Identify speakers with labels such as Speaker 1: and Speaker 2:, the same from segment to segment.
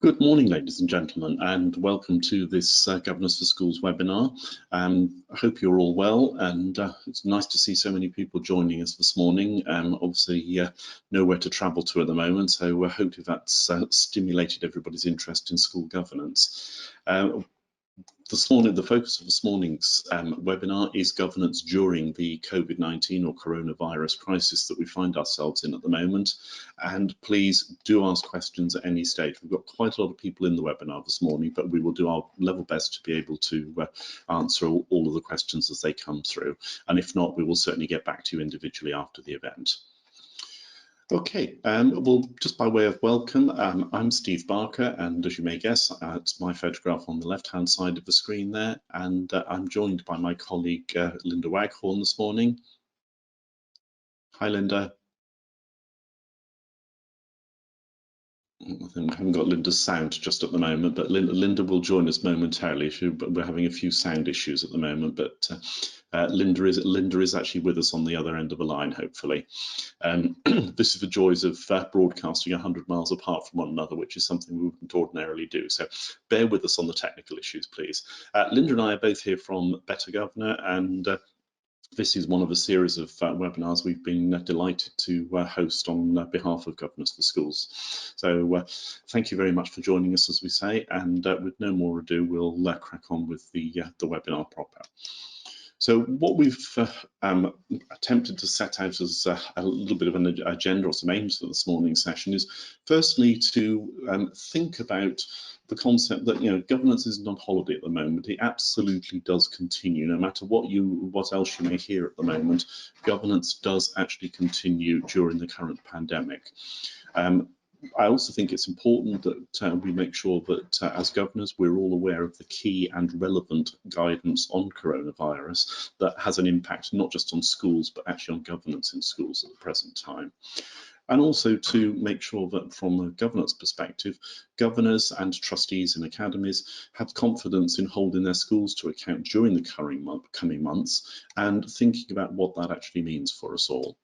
Speaker 1: Good morning, ladies and gentlemen, and welcome to this Governors for Schools webinar. I hope you're all well, and it's nice to see so many people joining us this morning. Obviously, nowhere to travel to at the moment, so I hope that's stimulated everybody's interest in school governance. This morning, the focus of this morning's webinar is governance during the COVID-19 or coronavirus crisis that we find ourselves in at the moment. And please do ask questions at any stage. We've got quite a lot of people in the webinar this morning, but we will do our level best to be able to answer all of the questions as they come through. And if not, we will certainly get back to you individually after the event. Okay, well, just by way of welcome, I'm Steve Barker, and as you may guess, it's my photograph on the left-hand side of the screen there, and I'm joined by my colleague Linda Waghorn this morning. Hi, Linda. I think we haven't got Linda's sound just at the moment, but Linda will join us momentarily. We're having a few sound issues at the moment, but Linda is actually with us on the other end of the line, hopefully. This is the joys of broadcasting 100 miles apart from one another, which is something we wouldn't ordinarily do. So bear with us on the technical issues, please. Linda and I are both here from Better Governor, and this is one of a series of webinars we've been delighted to host on behalf of Governors for Schools. So thank you very much for joining us, as we say, and with no more ado, we'll crack on with the webinar proper. So what we've attempted to set out as a little bit of an agenda or some aims for this morning's session is firstly to think about the concept that governance isn't on holiday at the moment. It absolutely does continue, no matter what else you may hear at the moment. Governance does actually continue during the current pandemic. I also think it's important that we make sure that as governors, we're all aware of the key and relevant guidance on coronavirus that has an impact not just on schools, but actually on governance in schools at the present time. And also to make sure that from a governance perspective, governors and trustees in academies have confidence in holding their schools to account during the coming months and thinking about what that actually means for us all.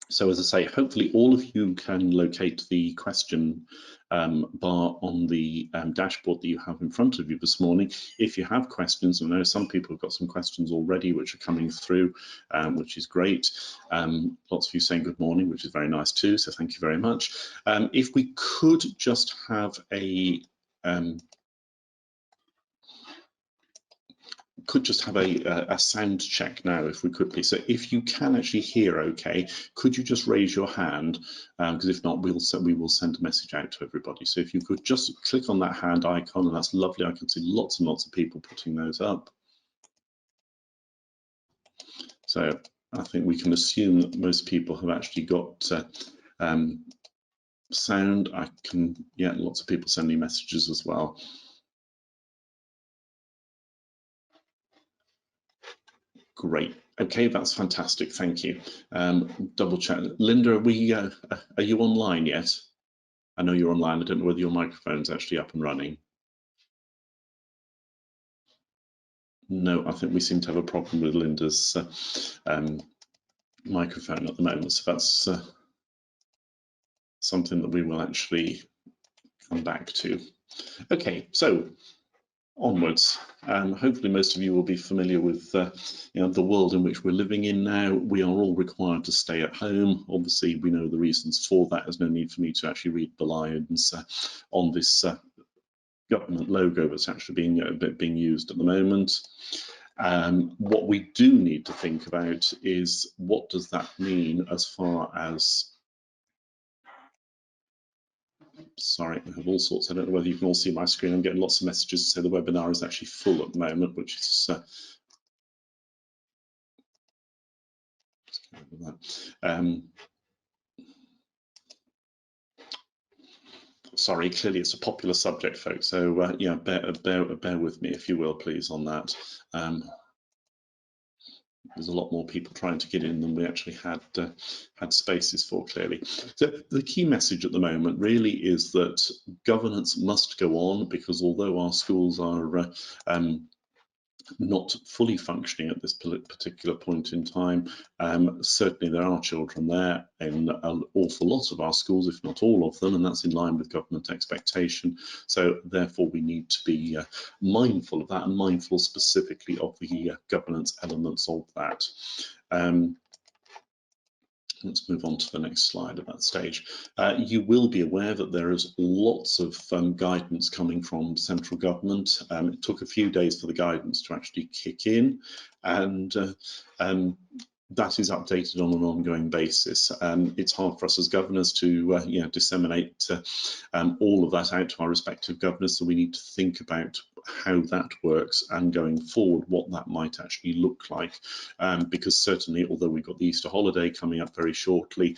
Speaker 1: So as I say, hopefully all of you can locate the question bar on the dashboard that you have in front of you this morning. If you have questions, I know some people have got some questions already which are coming through, which is great. Lots of you saying good morning, which is very nice too, so thank you very much. If we could just have a sound check now, if we could please. So if you can actually hear okay, could you just raise your hand, because if not, we will send a message out to everybody. So if you could just click on that hand icon, and that's lovely. I can see lots and lots of people putting those up. So I think we can assume that most people have actually got sound. Lots of people sending messages as well. Great. Okay, that's fantastic. Thank you. Double check. Linda, are you online yet? I know you're online. I don't know whether your microphone's actually up and running. No, I think we seem to have a problem with Linda's microphone at the moment. So that's something that we will actually come back to. Okay, so onwards. Hopefully most of you will be familiar with the world in which we're living in now. We are all required to stay at home. Obviously, we know the reasons for that. There's no need for me to actually read the lines on this government logo that's actually being used at the moment. What we do need to think about is what does that mean as far as sorry, I have all sorts. I don't know whether you can all see my screen. I'm getting lots of messages to say the webinar is actually full at the moment, which is sorry, clearly it's a popular subject, folks. So yeah, bear with me if you will, please, on that. There's a lot more people trying to get in than we actually had spaces for, clearly. So the key message at the moment really is that governance must go on, because although our schools are not fully functioning at this particular point in time. Certainly there are children there in an awful lot of our schools, if not all of them, and that's in line with government expectation. So therefore we need to be mindful of that, and mindful specifically of the governance elements of that. Let's move on to the next slide at that stage. You will be aware that there is lots of guidance coming from central government. It took a few days for the guidance to actually kick in, and that is updated on an ongoing basis. It's hard for us as governors to disseminate all of that out to our respective governors, so we need to think about how that works and going forward what that might actually look like, because certainly, although we've got the Easter holiday coming up very shortly,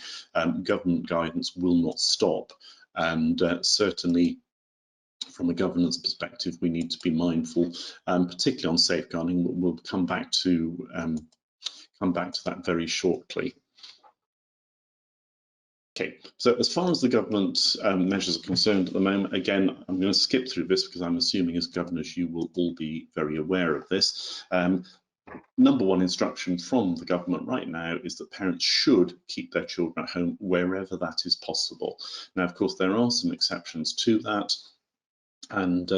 Speaker 1: government guidance will not stop, and certainly from a governance perspective we need to be mindful, particularly on safeguarding. We'll come back to that very shortly. Okay, so as far as the government measures are concerned at the moment, again, I'm going to skip through this because I'm assuming as governors you will all be very aware of this. Number one instruction from the government right now is that parents should keep their children at home wherever that is possible. Now, of course, there are some exceptions to that. And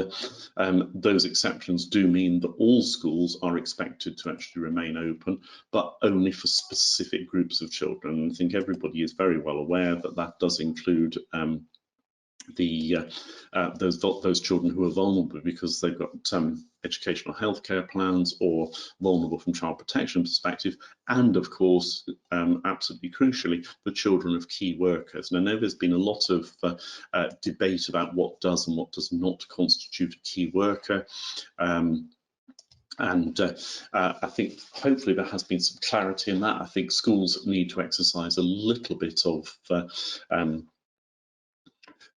Speaker 1: those exceptions do mean that all schools are expected to actually remain open, but only for specific groups of children. And I think everybody is very well aware that that does include those children who are vulnerable because they've got educational healthcare plans or vulnerable from child protection perspective, and of course, absolutely crucially, the children of key workers. And I know there's been a lot of debate about what does and what does not constitute a key worker. And I think hopefully there has been some clarity in that. I think schools need to exercise a little bit of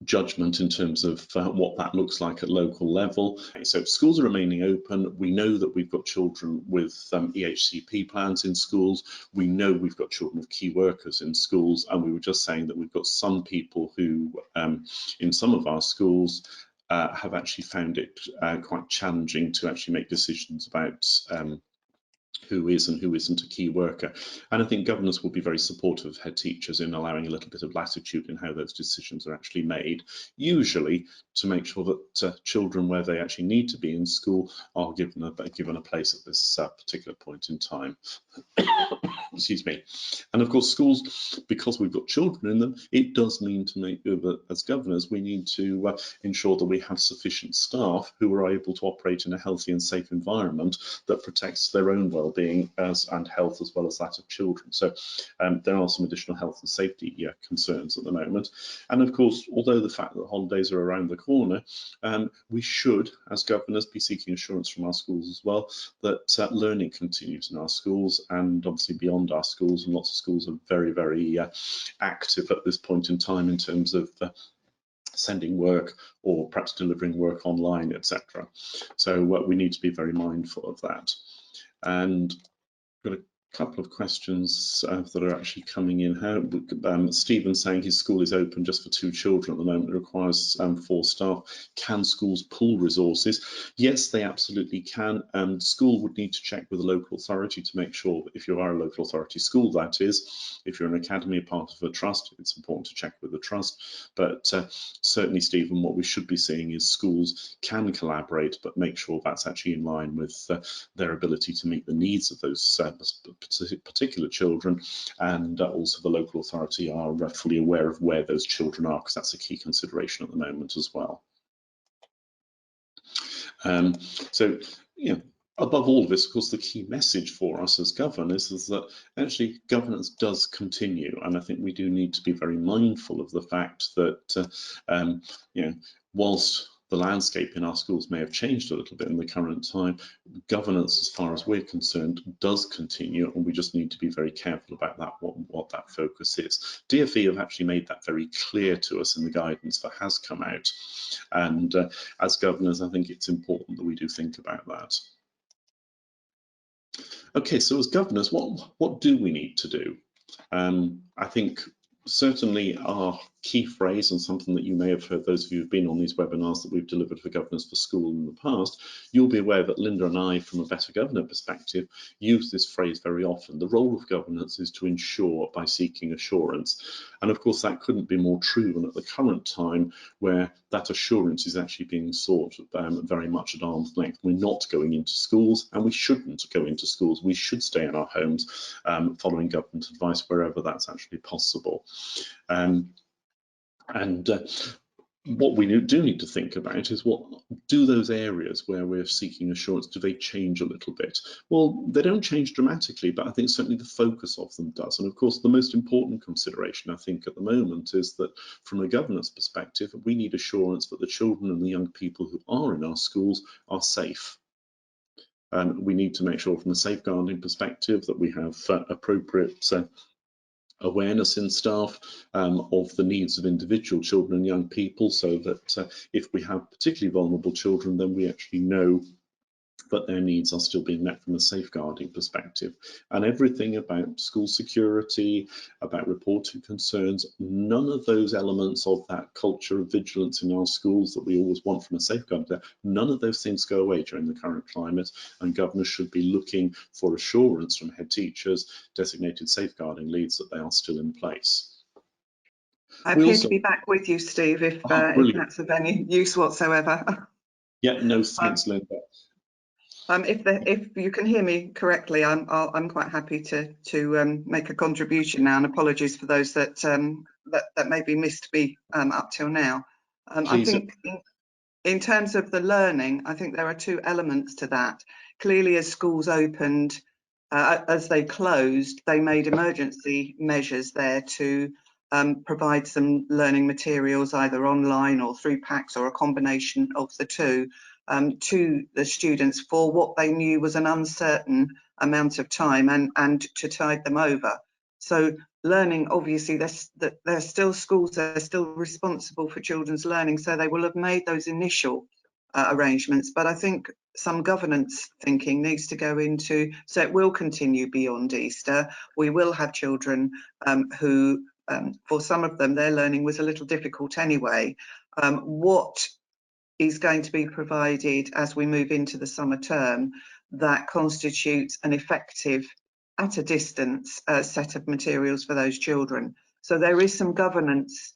Speaker 1: judgment in terms of what that looks like at local level. So schools are remaining open. We know that we've got children with EHCP plans in schools. We know we've got children of key workers in schools, and we were just saying that we've got some people who in some of our schools have actually found it quite challenging to actually make decisions about who is and who isn't a key worker. And I think governors will be very supportive of head teachers in allowing a little bit of latitude in how those decisions are actually made, usually to make sure that children where they actually need to be in school are given a place at this particular point in time. Excuse me. And of course, schools, because we've got children in them, it does mean to make, as governors, we need to ensure that we have sufficient staff who are able to operate in a healthy and safe environment that protects their own well-being and health as well as that of children. So there are some additional health and safety concerns at the moment. And of course, although the fact that holidays are around the corner, we should, as governors, be seeking assurance from our schools as well that learning continues in our schools and obviously beyond our schools, and lots of schools are very, very active at this point in time in terms of sending work or perhaps delivering work online, etc. So we need to be very mindful of that. And got a couple of questions that are actually coming in. Stephen saying his school is open just for 2 children at the moment. It requires 4 staff. Can schools pool resources? Yes, they absolutely can. School would need to check with the local authority to make sure that if you are a local authority school, that is, if you're an academy, part of a trust, it's important to check with the trust. But certainly, Stephen, what we should be seeing is schools can collaborate, but make sure that's actually in line with their ability to meet the needs of those particular children, and also the local authority are fully aware of where those children are, because that's a key consideration at the moment as well. So, above all of this, of course, the key message for us as governors is that actually governance does continue, and I think we do need to be very mindful of the fact that whilst the landscape in our schools may have changed a little bit in the current time, governance, as far as we're concerned, does continue, and we just need to be very careful about that, what that focus is. DfE have actually made that very clear to us in the guidance that has come out, and as governors, I think it's important that we do think about that. Okay, so as governors, what do we need to do? I think certainly our key phrase, and something that you may have heard, those of you who've been on these webinars that we've delivered for Governors for School in the past, you'll be aware that Linda and I, from a Better Governor perspective, use this phrase very often. The role of governance is to ensure by seeking assurance. And of course, that couldn't be more true than at the current time, where that assurance is actually being sought very much at arm's length. We're not going into schools, and we shouldn't go into schools. We should stay in our homes, following government advice wherever that's actually possible. What we do need to think about is, what do those areas where we're seeking assurance, do they change a little bit? Well, they don't change dramatically, but I think certainly the focus of them does. And of course, the most important consideration, I think, at the moment is that from a governance perspective, we need assurance that the children and the young people who are in our schools are safe. We need to make sure from a safeguarding perspective that we have appropriate awareness in staff of the needs of individual children and young people, so that if we have particularly vulnerable children, then we actually know that their needs are still being met from a safeguarding perspective. And everything about school security, about reporting concerns, none of those elements of that culture of vigilance in our schools that we always want from a safeguarding, none of those things go away during the current climate, and governors should be looking for assurance from head teachers, designated safeguarding leads, that they are still in place.
Speaker 2: I appear to be back with you, Steve, if that's of any use whatsoever.
Speaker 1: Yeah, no, thanks, Linda.
Speaker 2: If you can hear me correctly, I'm quite happy to make a contribution now, and apologies for those that that maybe missed me up till now. I think in terms of the learning, I think there are two elements to that. Clearly, as schools opened, as they closed, they made emergency measures there to provide some learning materials, either online or through packs or a combination of the two, to the students for what they knew was an uncertain amount of time, and to tide them over. So learning, obviously, they're still schools, they're still responsible for children's learning, so they will have made those initial arrangements. But I think some governance thinking needs to go into, so it will continue beyond Easter. We will have children who, for some of them, their learning was a little difficult anyway. What is going to be provided as we move into the summer term that constitutes an effective, at a distance, set of materials for those children? So there is some governance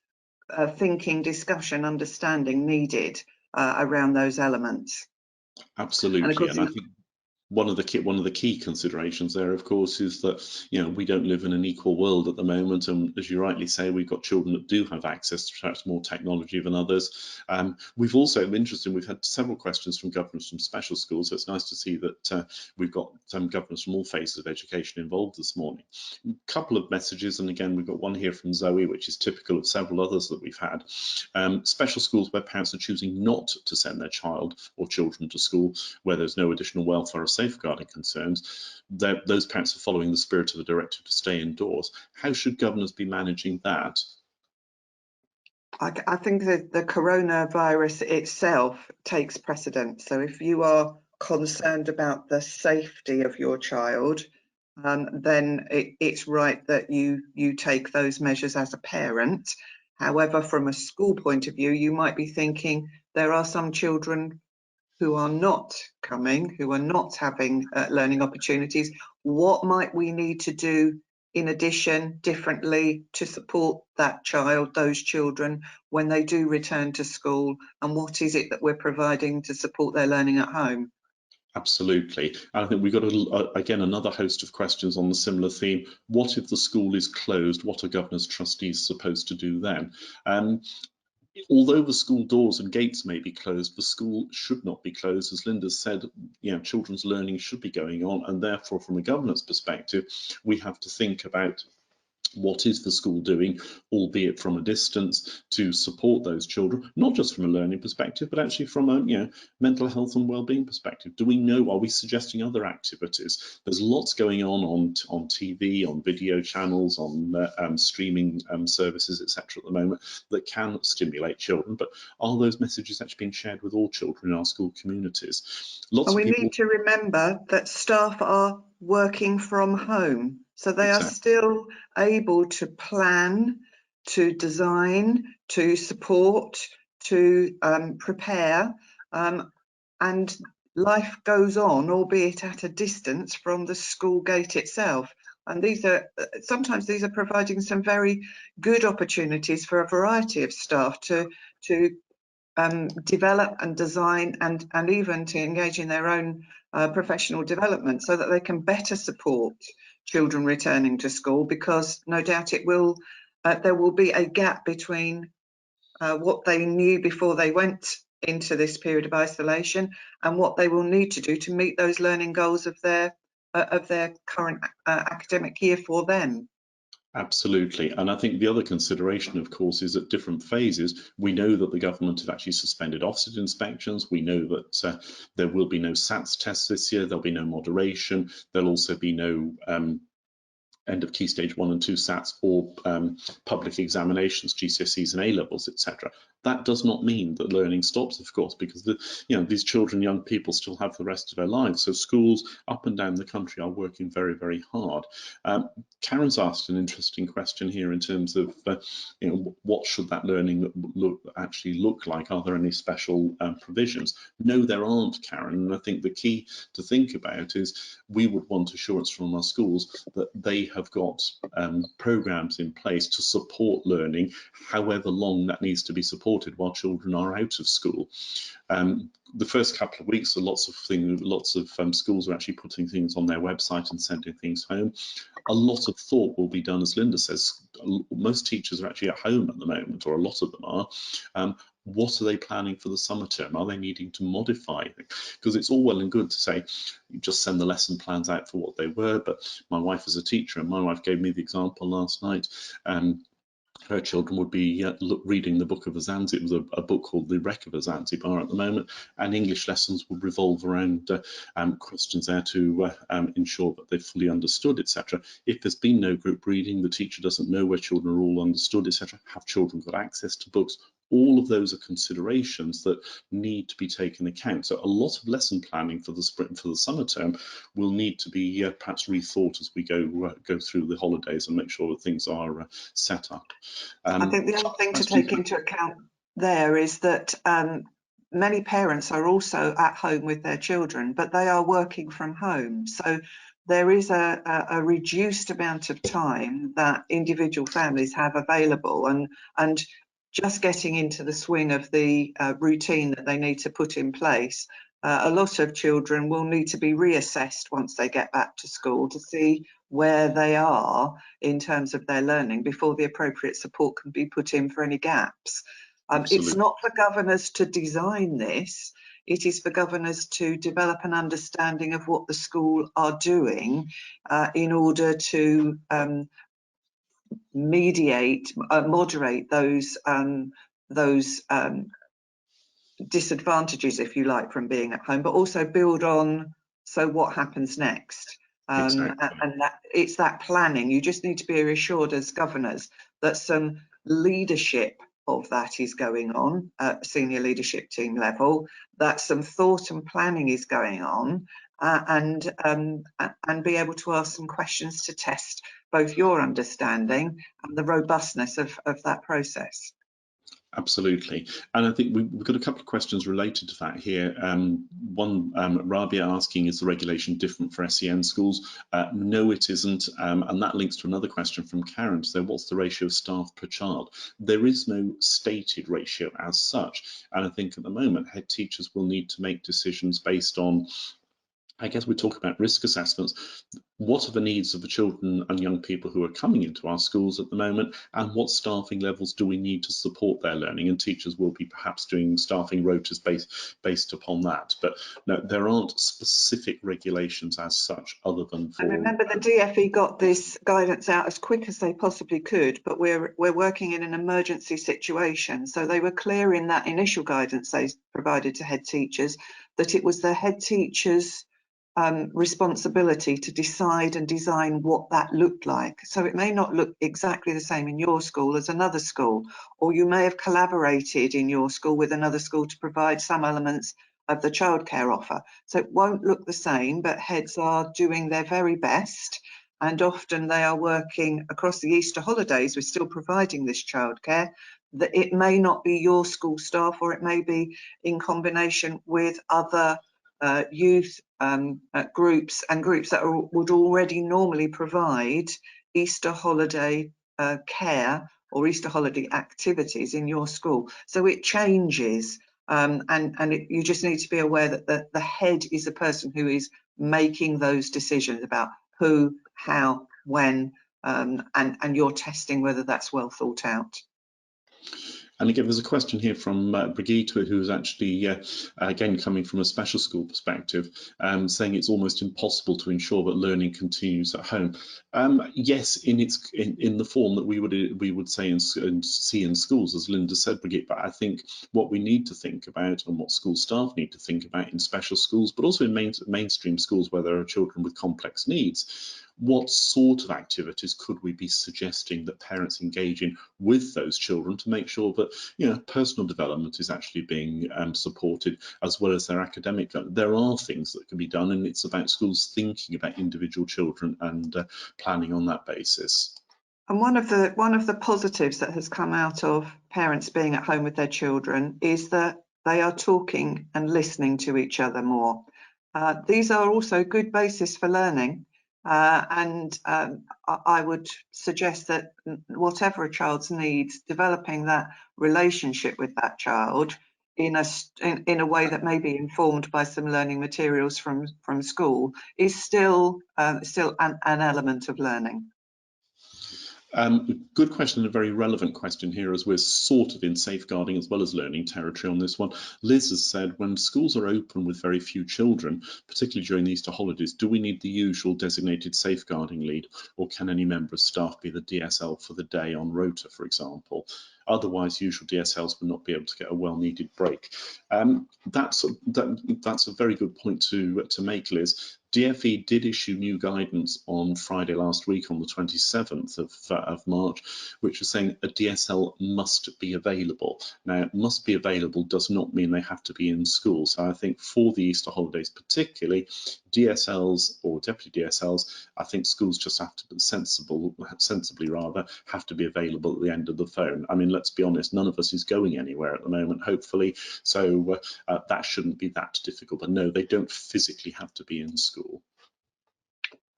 Speaker 2: thinking, discussion, understanding needed around those elements.
Speaker 1: Absolutely, and I think one of the key considerations there, of course, is that, you know, we don't live in an equal world at the moment, and as you rightly say, we've got children that do have access to perhaps more technology than others. We've also, we've had several questions from governors from special schools, so it's nice to see that we've got some governors from all phases of education involved this morning. A couple of messages, and again, we've got one here from Zoe, which is typical of several others that we've had. Special schools where parents are choosing not to send their child or children to school, where there's no additional welfare or safeguarding concerns, those parents are following the spirit of the directive to stay indoors. How should governors be managing that?
Speaker 2: I think that the coronavirus itself takes precedence. So if you are concerned about the safety of your child, then it's right that you take those measures as a parent. However, from a school point of view, you might be thinking there are some children who are not coming, who are not having learning opportunities. What might we need to do in addition, differently, to support that child, those children, when they do return to school? And what is it that we're providing to support their learning at home?
Speaker 1: Absolutely. And I think we've got, again, another host of questions on the similar theme. What if the school is closed? What are governors' trustees supposed to do then? Although the school doors and gates may be closed, the school should not be closed. As Linda said, you know, children's learning should be going on, and therefore, from a governance perspective, we have to think about what is the school doing, albeit from a distance, to support those children, not just from a learning perspective, but actually from a, you know, mental health and well-being perspective. Do we know, are we suggesting other activities? There's lots going on TV, on video channels, on streaming services, etc. at the moment that can stimulate children, but are those messages actually being shared with all children in our school communities?
Speaker 2: We need to remember that staff are working from home, so they are still able to plan, to design, to support, to prepare, and life goes on, albeit at a distance from the school gate itself. And these are sometimes providing some very good opportunities for a variety of staff to develop and design and even to engage in their own professional development, so that they can better support children returning to school, because no doubt there will be a gap between what they knew before they went into this period of isolation and what they will need to do to meet those learning goals of their current academic year for them.
Speaker 1: Absolutely. And I think the other consideration, of course, is at different phases. We know that the government have actually suspended offset inspections. We know that there will be no SATs tests this year. There'll be no moderation. There'll also be no end of Key Stage 1 and 2 SATs or public examinations, GCSEs and A-levels, etc. That does not mean that learning stops, of course, because these children, young people still have the rest of their lives. So schools up and down the country are working very, very hard. Karen's asked an interesting question here in terms of what should that learning actually look like? Are there any special provisions? No, there aren't, Karen. And I think the key to think about is we would want assurance from our schools that they have got programs in place to support learning, however long that needs to be supported while children are out of school. The first couple of weeks, lots of schools are actually putting things on their website and sending things home. A lot of thought will be done, as Linda says. Most teachers are actually at home at the moment, or a lot of them are. What are they planning for the summer term? Are they needing to modify? Because it's all well and good to say you just send the lesson plans out for what they were, but my wife is a teacher, and my wife gave me the example last night. Her children would be reading the Book of the Zanzibar. It was a book called The Wreck of the Zanzibar at the moment, and English lessons would revolve around questions there to ensure that they fully understood, etc. If there's been no group reading, the teacher doesn't know where children are all understood, etc. Have children got access to books? All of those are considerations that need to be taken account. So a lot of lesson planning for the spring, for the summer term, will need to be perhaps rethought as we go through the holidays and make sure that things are set up.
Speaker 2: I think the other thing to take into account there is that many parents are also at home with their children, but they are working from home. So there is a reduced amount of time that individual families have available, and just getting into the swing of the routine that they need to put in place. A lot of children will need to be reassessed once they get back to school to see where they are in terms of their learning before the appropriate support can be put in for any gaps. It's not for governors to design this. It is for governors to develop an understanding of what the school are doing in order to moderate those disadvantages, if you like, from being at home, but also build on. So what happens next?
Speaker 1: Exactly.
Speaker 2: And it's that planning. You just need to be reassured as governors that some leadership of that is going on at senior leadership team level, that some thought and planning is going on, and be able to ask some questions to test both your understanding and the robustness of that process.
Speaker 1: Absolutely. And I think we've got a couple of questions related to that here. One, Rabia asking, is the regulation different for SEN schools? No, it isn't. And that links to another question from Karen. So what's the ratio of staff per child? There is no stated ratio as such. And I think at the moment, head teachers will need to make decisions based on, I guess we talk about risk assessments. What are the needs of the children and young people who are coming into our schools at the moment, and what staffing levels do we need to support their learning? And teachers will be perhaps doing staffing rotas based upon that. But no, there aren't specific regulations as such, other than for.
Speaker 2: And remember, the DFE got this guidance out as quick as they possibly could, but we're working in an emergency situation. So they were clear in that initial guidance they provided to head teachers that it was the head teachers' responsibility to decide and design what that looked like. So it may not look exactly the same in your school as another school, or you may have collaborated in your school with another school to provide some elements of the childcare offer. So it won't look the same, but heads are doing their very best and often they are working across the Easter holidays. We're still providing this childcare. That it may not be your school staff, or it may be in combination with other youth groups and groups that would already normally provide Easter holiday care or Easter holiday activities in your school. So it changes, and you just need to be aware that the head is the person who is making those decisions about who, how, when, and you're testing whether that's well thought out.
Speaker 1: And again, there's a question here from Brigitte, who's actually, again, coming from a special school perspective, saying it's almost impossible to ensure that learning continues at home. Yes, in the form that we would say and see in schools, as Linda said, Brigitte. But I think what we need to think about, and what school staff need to think about in special schools, but also in mainstream schools where there are children with complex needs, what sort of activities could we be suggesting that parents engage in with those children to make sure that personal development is actually being supported, as well as their academic. There are things that can be done, and it's about schools thinking about individual children and planning on that basis.
Speaker 2: And one of the positives that has come out of parents being at home with their children is that they are talking and listening to each other more. These are also good basis for learning. And I would suggest that whatever a child's needs, developing that relationship with that child in a way that may be informed by some learning materials from school is still an element of learning.
Speaker 1: Good question, and a very relevant question here, as we're sort of in safeguarding as well as learning territory on this one. Liz has said, when schools are open with very few children, particularly during the Easter holidays, do we need the usual designated safeguarding lead, or can any member of staff be the DSL for the day on rota, for example? Otherwise, usual DSLs will not be able to get a well-needed break. That's a very good point to make, Liz. DfE did issue new guidance on Friday last week, on the 27th of March, which was saying a DSL must be available. Now, must be available does not mean they have to be in school. So I think for the Easter holidays particularly, DSLs or deputy DSLs, I think schools just have to be sensibly rather, have to be available at the end of the phone. I mean, let's be honest, none of us is going anywhere at the moment, hopefully, so that shouldn't be that difficult. But no, they don't physically have to be in school.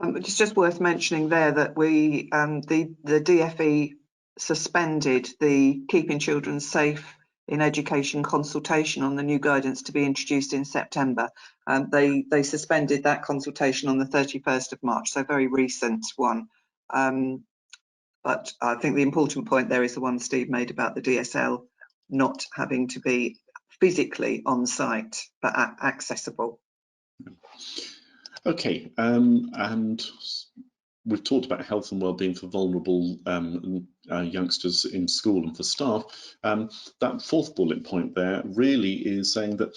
Speaker 2: It's just worth mentioning there that we, the DfE suspended the Keeping Children Safe in Education consultation on the new guidance to be introduced in September. They suspended that consultation on the 31st of March, so very recent one. But I think the important point there is the one Steve made about the DSL not having to be physically on site, but accessible.
Speaker 1: Okay, and we've talked about health and well-being for vulnerable youngsters in school and for staff. That fourth bullet point there really is saying that,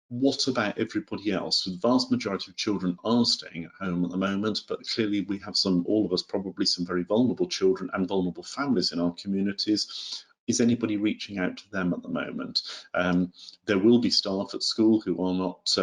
Speaker 1: what about everybody else? The vast majority of children are staying at home at the moment, but clearly we have all of us, probably some very vulnerable children and vulnerable families in our communities. Is anybody reaching out to them at the moment? There will be staff at school who are not,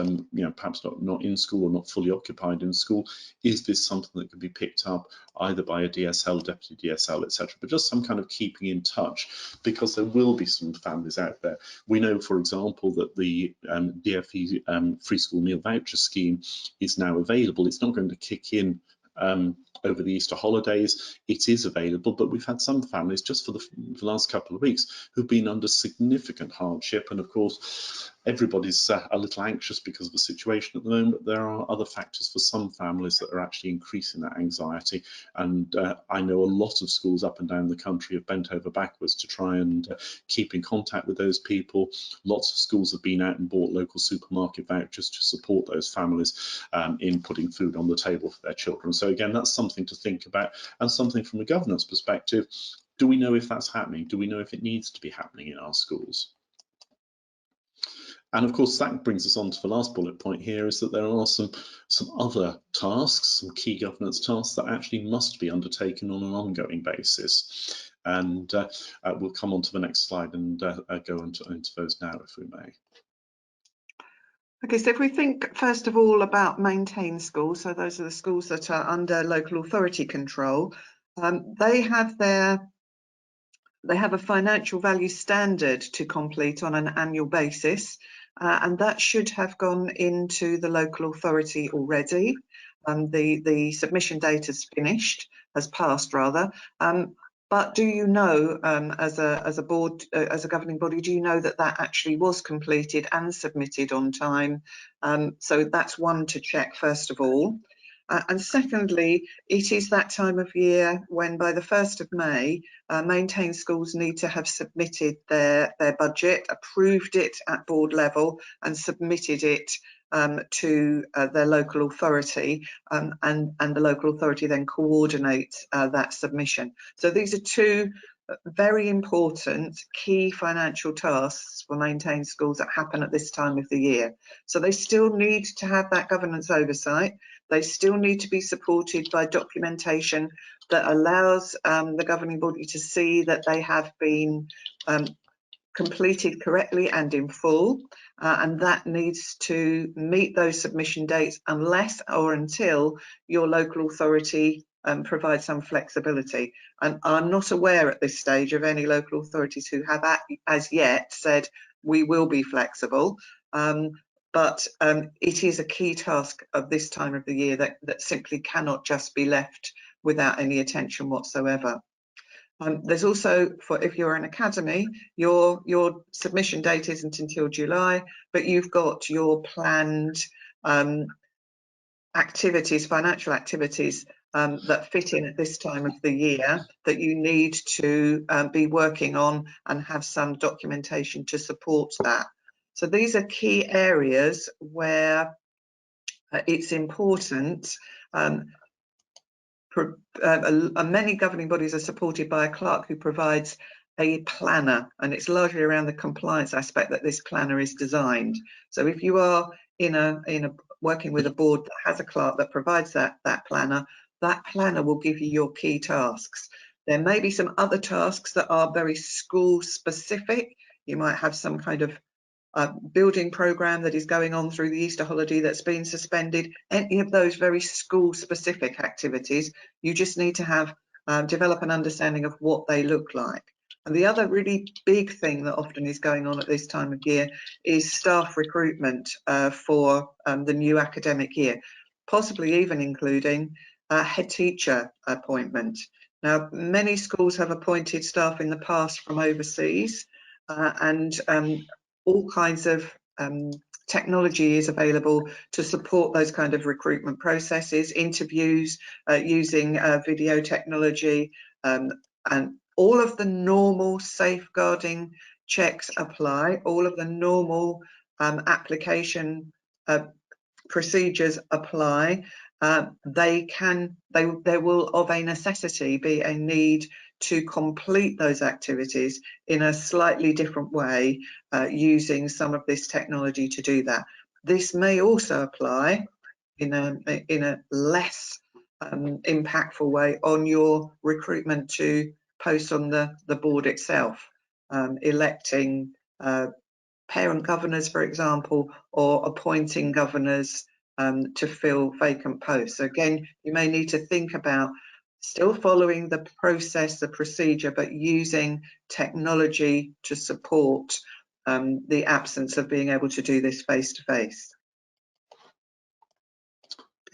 Speaker 1: perhaps not in school or not fully occupied in school. Is this something that can be picked up either by a DSL, deputy DSL, etc., but just some kind of keeping in touch, because there will be some families out there. We know, for example, that the DfE free school meal voucher scheme is now available. It's not going to kick in over the Easter holidays. It is available, but we've had some families just for the last couple of weeks who've been under significant hardship, and of course everybody's a little anxious because of the situation at the moment. There are other factors for some families that are actually increasing that anxiety, and I know a lot of schools up and down the country have bent over backwards to try and keep in contact with those people. Lots of schools have been out and bought local supermarket vouchers to support those families in putting food on the table for their children. So again, that's something to think about, and something from a governance perspective. Do we know if that's happening? Do we know if it needs to be happening in our schools? And of course, that brings us on to the last bullet point here, is that there are some other tasks, some key governance tasks that actually must be undertaken on an ongoing basis. And we'll come on to the next slide and go into those now, if we may.
Speaker 2: Okay, so if we think first of all about maintained schools, so those are the schools that are under local authority control, they have a financial value standard to complete on an annual basis, and that should have gone into the local authority already. The submission date has passed rather. But do you know, as a board, as a governing body, do you know that that actually was completed and submitted on time? So that's one to check first of all. And secondly, it is that time of year when by the 1st of May, maintained schools need to have submitted their budget, approved it at board level and submitted it to their local authority, and the local authority then coordinates that submission. So these are two very important key financial tasks for maintained schools that happen at this time of the year. So they still need to have that governance oversight. They still need to be supported by documentation that allows the governing body to see that they have been completed correctly and in full, and that needs to meet those submission dates unless or until your local authority provides some flexibility. And I'm not aware at this stage of any local authorities who have as yet said we will be flexible. But it is a key task of this time of the year that simply cannot just be left without any attention whatsoever. There's also, if you're an academy, your submission date isn't until July, but you've got your planned activities, financial activities that fit in at this time of the year that you need to be working on and have some documentation to support that. So these are key areas where it's important. Many governing bodies are supported by a clerk who provides a planner, and it's largely around the compliance aspect that this planner is designed. So if you are working with a board that has a clerk that provides that planner will give you your key tasks. There may be some other tasks that are very school specific. You might have some kind of building program that is going on through the Easter holiday that's been suspended. Any of those very school specific activities, you just need to have develop an understanding of what they look like. And the other really big thing that often is going on at this time of year is staff recruitment for the new academic year, possibly even including a head teacher appointment. Now, many schools have appointed staff in the past from overseas, and all kinds of technology is available to support those kind of recruitment processes, interviews using video technology, and all of the normal safeguarding checks apply, all of the normal application procedures apply. There will of a necessity be a need to complete those activities in a slightly different way using some of this technology to do that. This may also apply in a less impactful way on your recruitment to posts on the board itself, electing parent governors, for example, or appointing governors to fill vacant posts. So again, you may need to think about still following the process, the procedure, but using technology to support the absence of being able to do this face to face.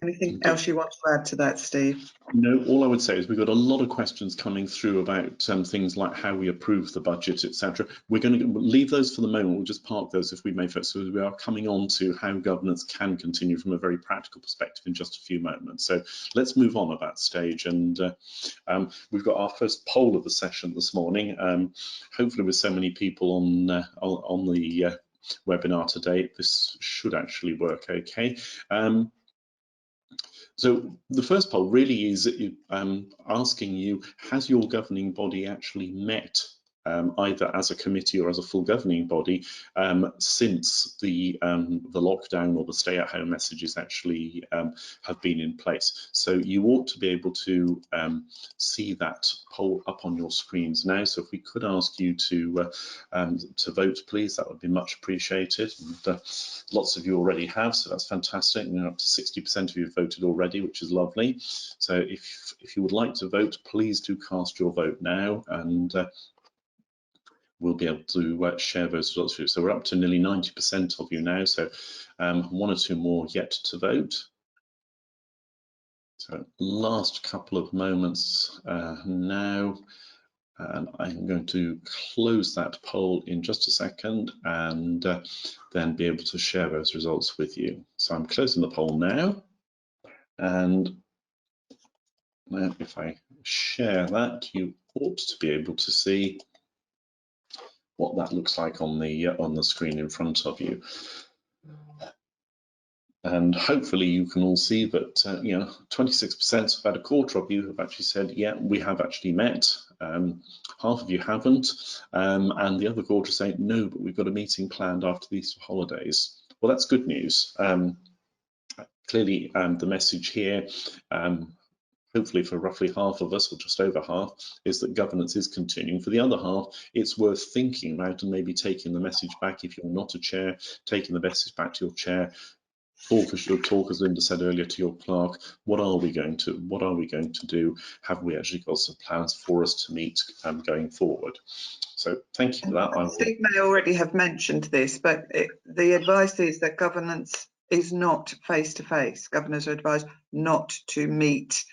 Speaker 2: Anything else you want to add to that, Steve?
Speaker 1: No, all I would say is we've got a lot of questions coming through about things like how we approve the budget, etc. We're going to leave those for the moment. We'll just park those if we may first. So we are coming on to how governance can continue from a very practical perspective in just a few moments. So let's move on at that stage. And we've got our first poll of the session this morning. Hopefully with so many people on the webinar today, this should actually work okay. So the first poll really is asking you, has your governing body actually met either as a committee or as a full governing body since the lockdown or the stay-at-home messages actually have been in place. So you ought to be able to see that poll up on your screens now. So if we could ask you to vote, please, that would be much appreciated. And, lots of you already have, so that's fantastic. And up to 60% of you have voted already, which is lovely. So if you would like to vote, please do cast your vote now, and we'll be able to share those results for you. So we're up to nearly 90% of you now, so one or two more yet to vote. So last couple of moments now, and I'm going to close that poll in just a second and then be able to share those results with you. So I'm closing the poll now, and now if I share that, you ought to be able to see what that looks like on the screen in front of you. And hopefully you can all see that 26%, about a quarter of you have actually said, yeah, we have actually met. Half of you haven't, and the other quarter saying, no, but we've got a meeting planned after the Easter holidays. Well, that's good news. Clearly, the message here, hopefully for roughly half of us, or just over half, is that governance is continuing. For the other half, it's worth thinking about and maybe taking the message back if you're not a chair, taking the message back to your chair. Talk, as Linda said earlier, to your clerk. What are we going to do? Have we actually got some plans for us to meet going forward? So thank you for that.
Speaker 2: Steve may already have mentioned this, but the advice is that governance is not face-to-face. Governors are advised not to meet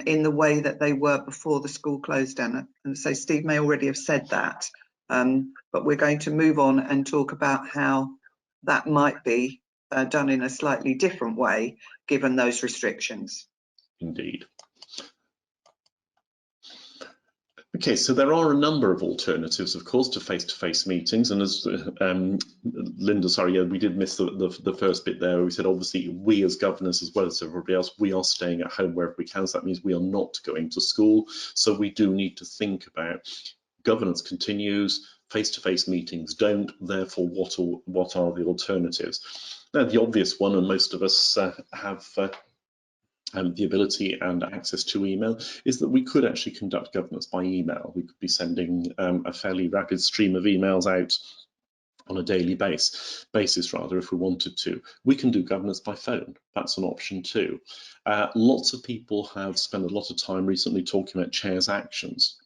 Speaker 2: in the way that they were before the school closed down. And so Steve may already have said that, but we're going to move on and talk about how that might be done in a slightly different way, given those restrictions.
Speaker 1: Indeed. Okay, so there are a number of alternatives, of course, to face-to-face meetings. And as Linda, sorry, yeah, we did miss the first bit there. We said, obviously, we as governors, as well as everybody else, we are staying at home wherever we can. So that means we are not going to school. So we do need to think about governance continues, face-to-face meetings don't. Therefore, what are the alternatives? Now, the obvious one, and most of us have the ability and access to email, is that we could actually conduct governance by email. We could be sending a fairly rapid stream of emails out on a daily basis if we wanted to. We can do governance by phone. That's an option too. Lots of people have spent a lot of time recently talking about chairs actions.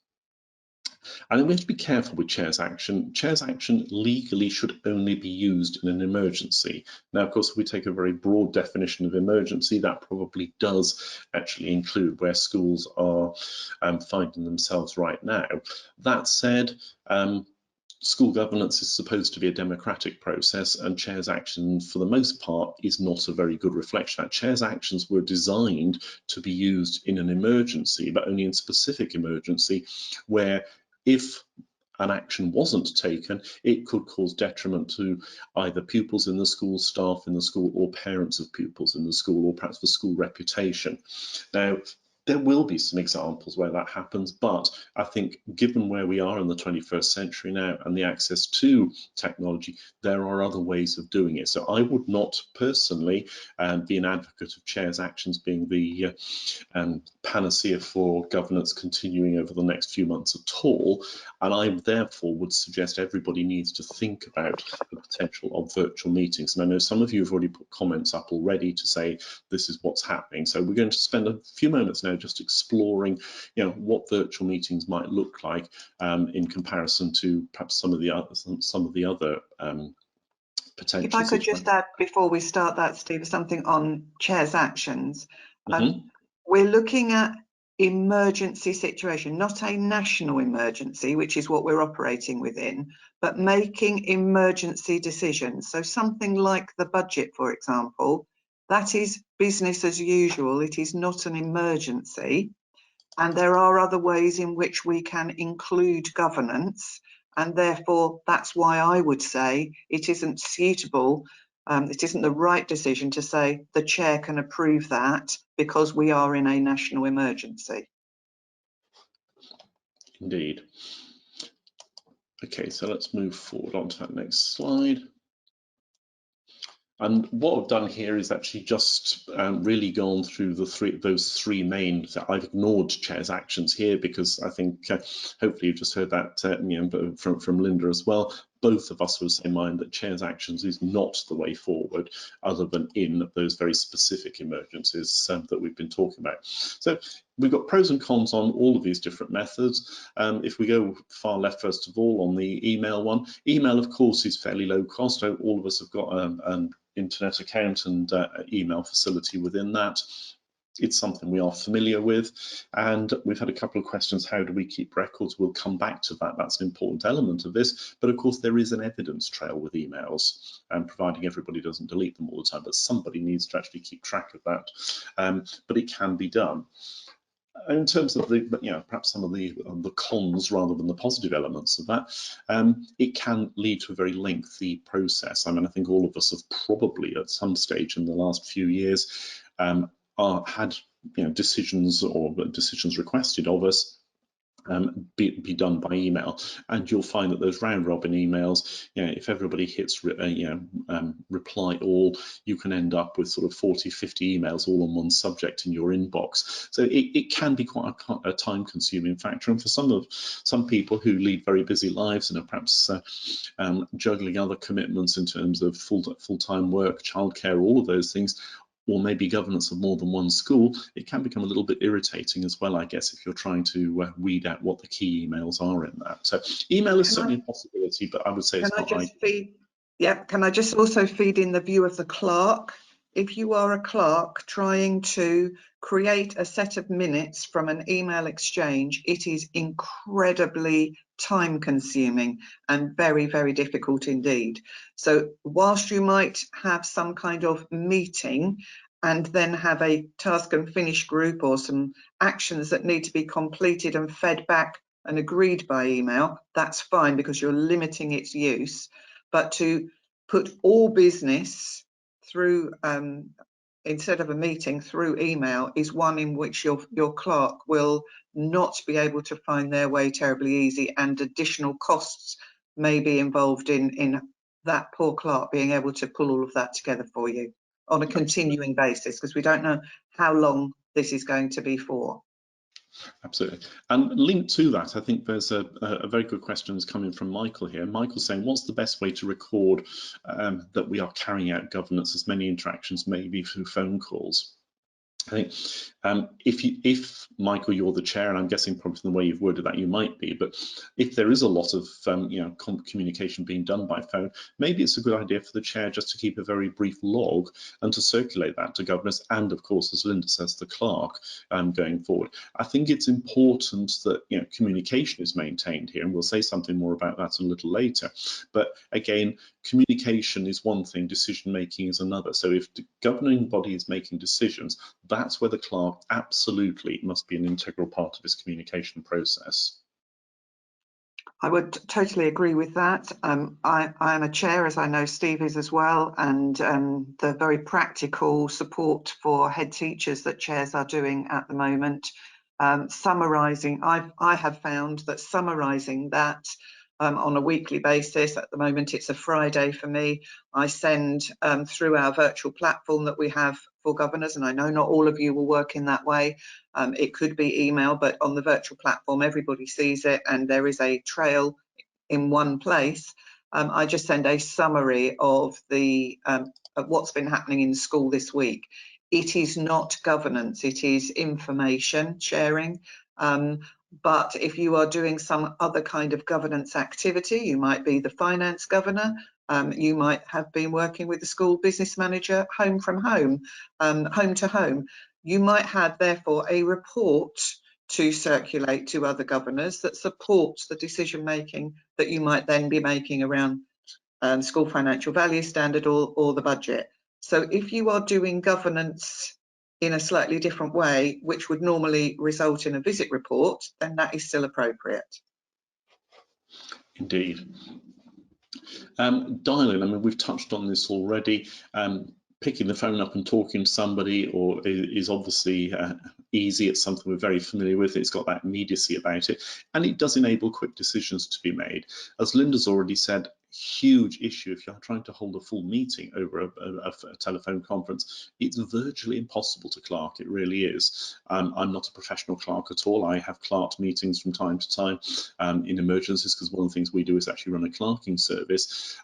Speaker 1: And then we have to be careful with chairs action. Chairs action legally should only be used in an emergency. Now, of course, if we take a very broad definition of emergency, that probably does actually include where schools are finding themselves right now. That said, school governance is supposed to be a democratic process, and chairs action, for the most part, is not a very good reflection. Chairs actions were designed to be used in an emergency, but only in specific emergency, where if an action wasn't taken, it could cause detriment to either pupils in the school, staff in the school, or parents of pupils in the school, or perhaps the school reputation. Now, there will be some examples where that happens, but I think given where we are in the 21st century now and the access to technology, there are other ways of doing it. So I would not personally be an advocate of chairs actions being the panacea for governance continuing over the next few months at all. And I therefore would suggest everybody needs to think about the potential of virtual meetings. And I know some of you have already put comments up already to say this is what's happening. So we're going to spend a few moments now just exploring, what virtual meetings might look like in comparison to perhaps some of the other potential.
Speaker 2: If I could just add before we start that, Steve, something on chairs actions. We're looking at emergency situation, not a national emergency, which is what we're operating within, but making emergency decisions. So something like the budget, for example, that is business as usual. It is not an emergency. And there are other ways in which we can include governance. And therefore, that's why I would say it isn't suitable. It isn't the right decision to say the chair can approve that because we are in a national emergency.
Speaker 1: Indeed. Okay, so let's move forward onto that next slide. And what I've done here is actually just really gone through those three main. I've ignored Chair's actions here because I think hopefully you've just heard that from Linda as well. Both of us were the same mind that Chair's actions is not the way forward, other than in those very specific emergencies that we've been talking about. So we've got pros and cons on all of these different methods. If we go far left, first of all, on the email one, email, of course, is fairly low cost. So all of us have got an internet account and email facility within that. It's something we are familiar with, and we've had a couple of questions. How do we keep records? We'll come back to that. That's an important element of this. But of course, there is an evidence trail with emails, providing everybody doesn't delete them all the time. But somebody needs to actually keep track of that. But it can be done. In terms of the, perhaps some of the cons rather than the positive elements of that, it can lead to a very lengthy process. I mean, I think all of us have probably at some stage in the last few years had decisions or decisions requested of us be done by email, and you'll find that those round robin emails, if everybody hits reply all, you can end up with sort of 40-50 emails all on one subject in your inbox. So it can be quite a time consuming factor, and for some people who lead very busy lives and are perhaps juggling other commitments in terms of full-time work, childcare, all of those things, or maybe governance of more than one school, it can become a little bit irritating as well, I guess, if you're trying to weed out what the key emails are in that. So email is certainly a possibility, but I would say it's not ideal.
Speaker 2: Can I just also feed in the view of the clerk? If you are a clerk trying to create a set of minutes from an email exchange, it is incredibly time consuming and very, very difficult indeed. So whilst you might have some kind of meeting and then have a task and finish group or some actions that need to be completed and fed back and agreed by email, that's fine because you're limiting its use. But to put all business through, instead of a meeting, through email is one in which your clerk will not be able to find their way terribly easy, and additional costs may be involved in that poor clerk being able to pull all of that together for you on a continuing basis, because we don't know how long this is going to be for.
Speaker 1: Absolutely. And linked to that, I think there's a very good question coming from Michael here. Michael's saying, what's the best way to record that we are carrying out governance, as many interactions maybe through phone calls? I think if Michael, you're the chair, and I'm guessing probably from the way you've worded that you might be, but if there is a lot of communication being done by phone, maybe it's a good idea for the chair just to keep a very brief log and to circulate that to governors, and of course, as Linda says, the clerk going forward. I think it's important that communication is maintained here, and we'll say something more about that a little later. But again, communication is one thing, decision making is another. So if the governing body is making decisions, that's where the clerk absolutely must be an integral part of his communication process.
Speaker 2: I would totally agree with that. I am a chair, as I know Steve is as well, and the very practical support for head teachers that chairs are doing at the moment. Summarising, I have found that summarising that on a weekly basis, at the moment it's a Friday for me, I send through our virtual platform that we have for governors, and I know not all of you will work in that way. It could be email, but on the virtual platform everybody sees it and there is a trail in one place. I just send a summary of what's been happening in school this week. It is not governance, it is information sharing. But if you are doing some other kind of governance activity, you might be the finance governor, you might have been working with the school business manager home from home, home to home. You might have, therefore, a report to circulate to other governors that supports the decision making that you might then be making around school financial value standard or the budget. So if you are doing governance in a slightly different way, which would normally result in a visit report, then that is still appropriate.
Speaker 1: Indeed. Dialing, I mean, we've touched on this already. Picking the phone up and talking to somebody is obviously easy, it's something we're very familiar with, it's got that immediacy about it, and it does enable quick decisions to be made. As Linda's already said, huge issue if you're trying to hold a full meeting over a telephone conference. It's virtually impossible to clerk, it really is. I'm not a professional clerk at all. I have clerked meetings from time to time in emergencies, because one of the things we do is actually run a clerking service.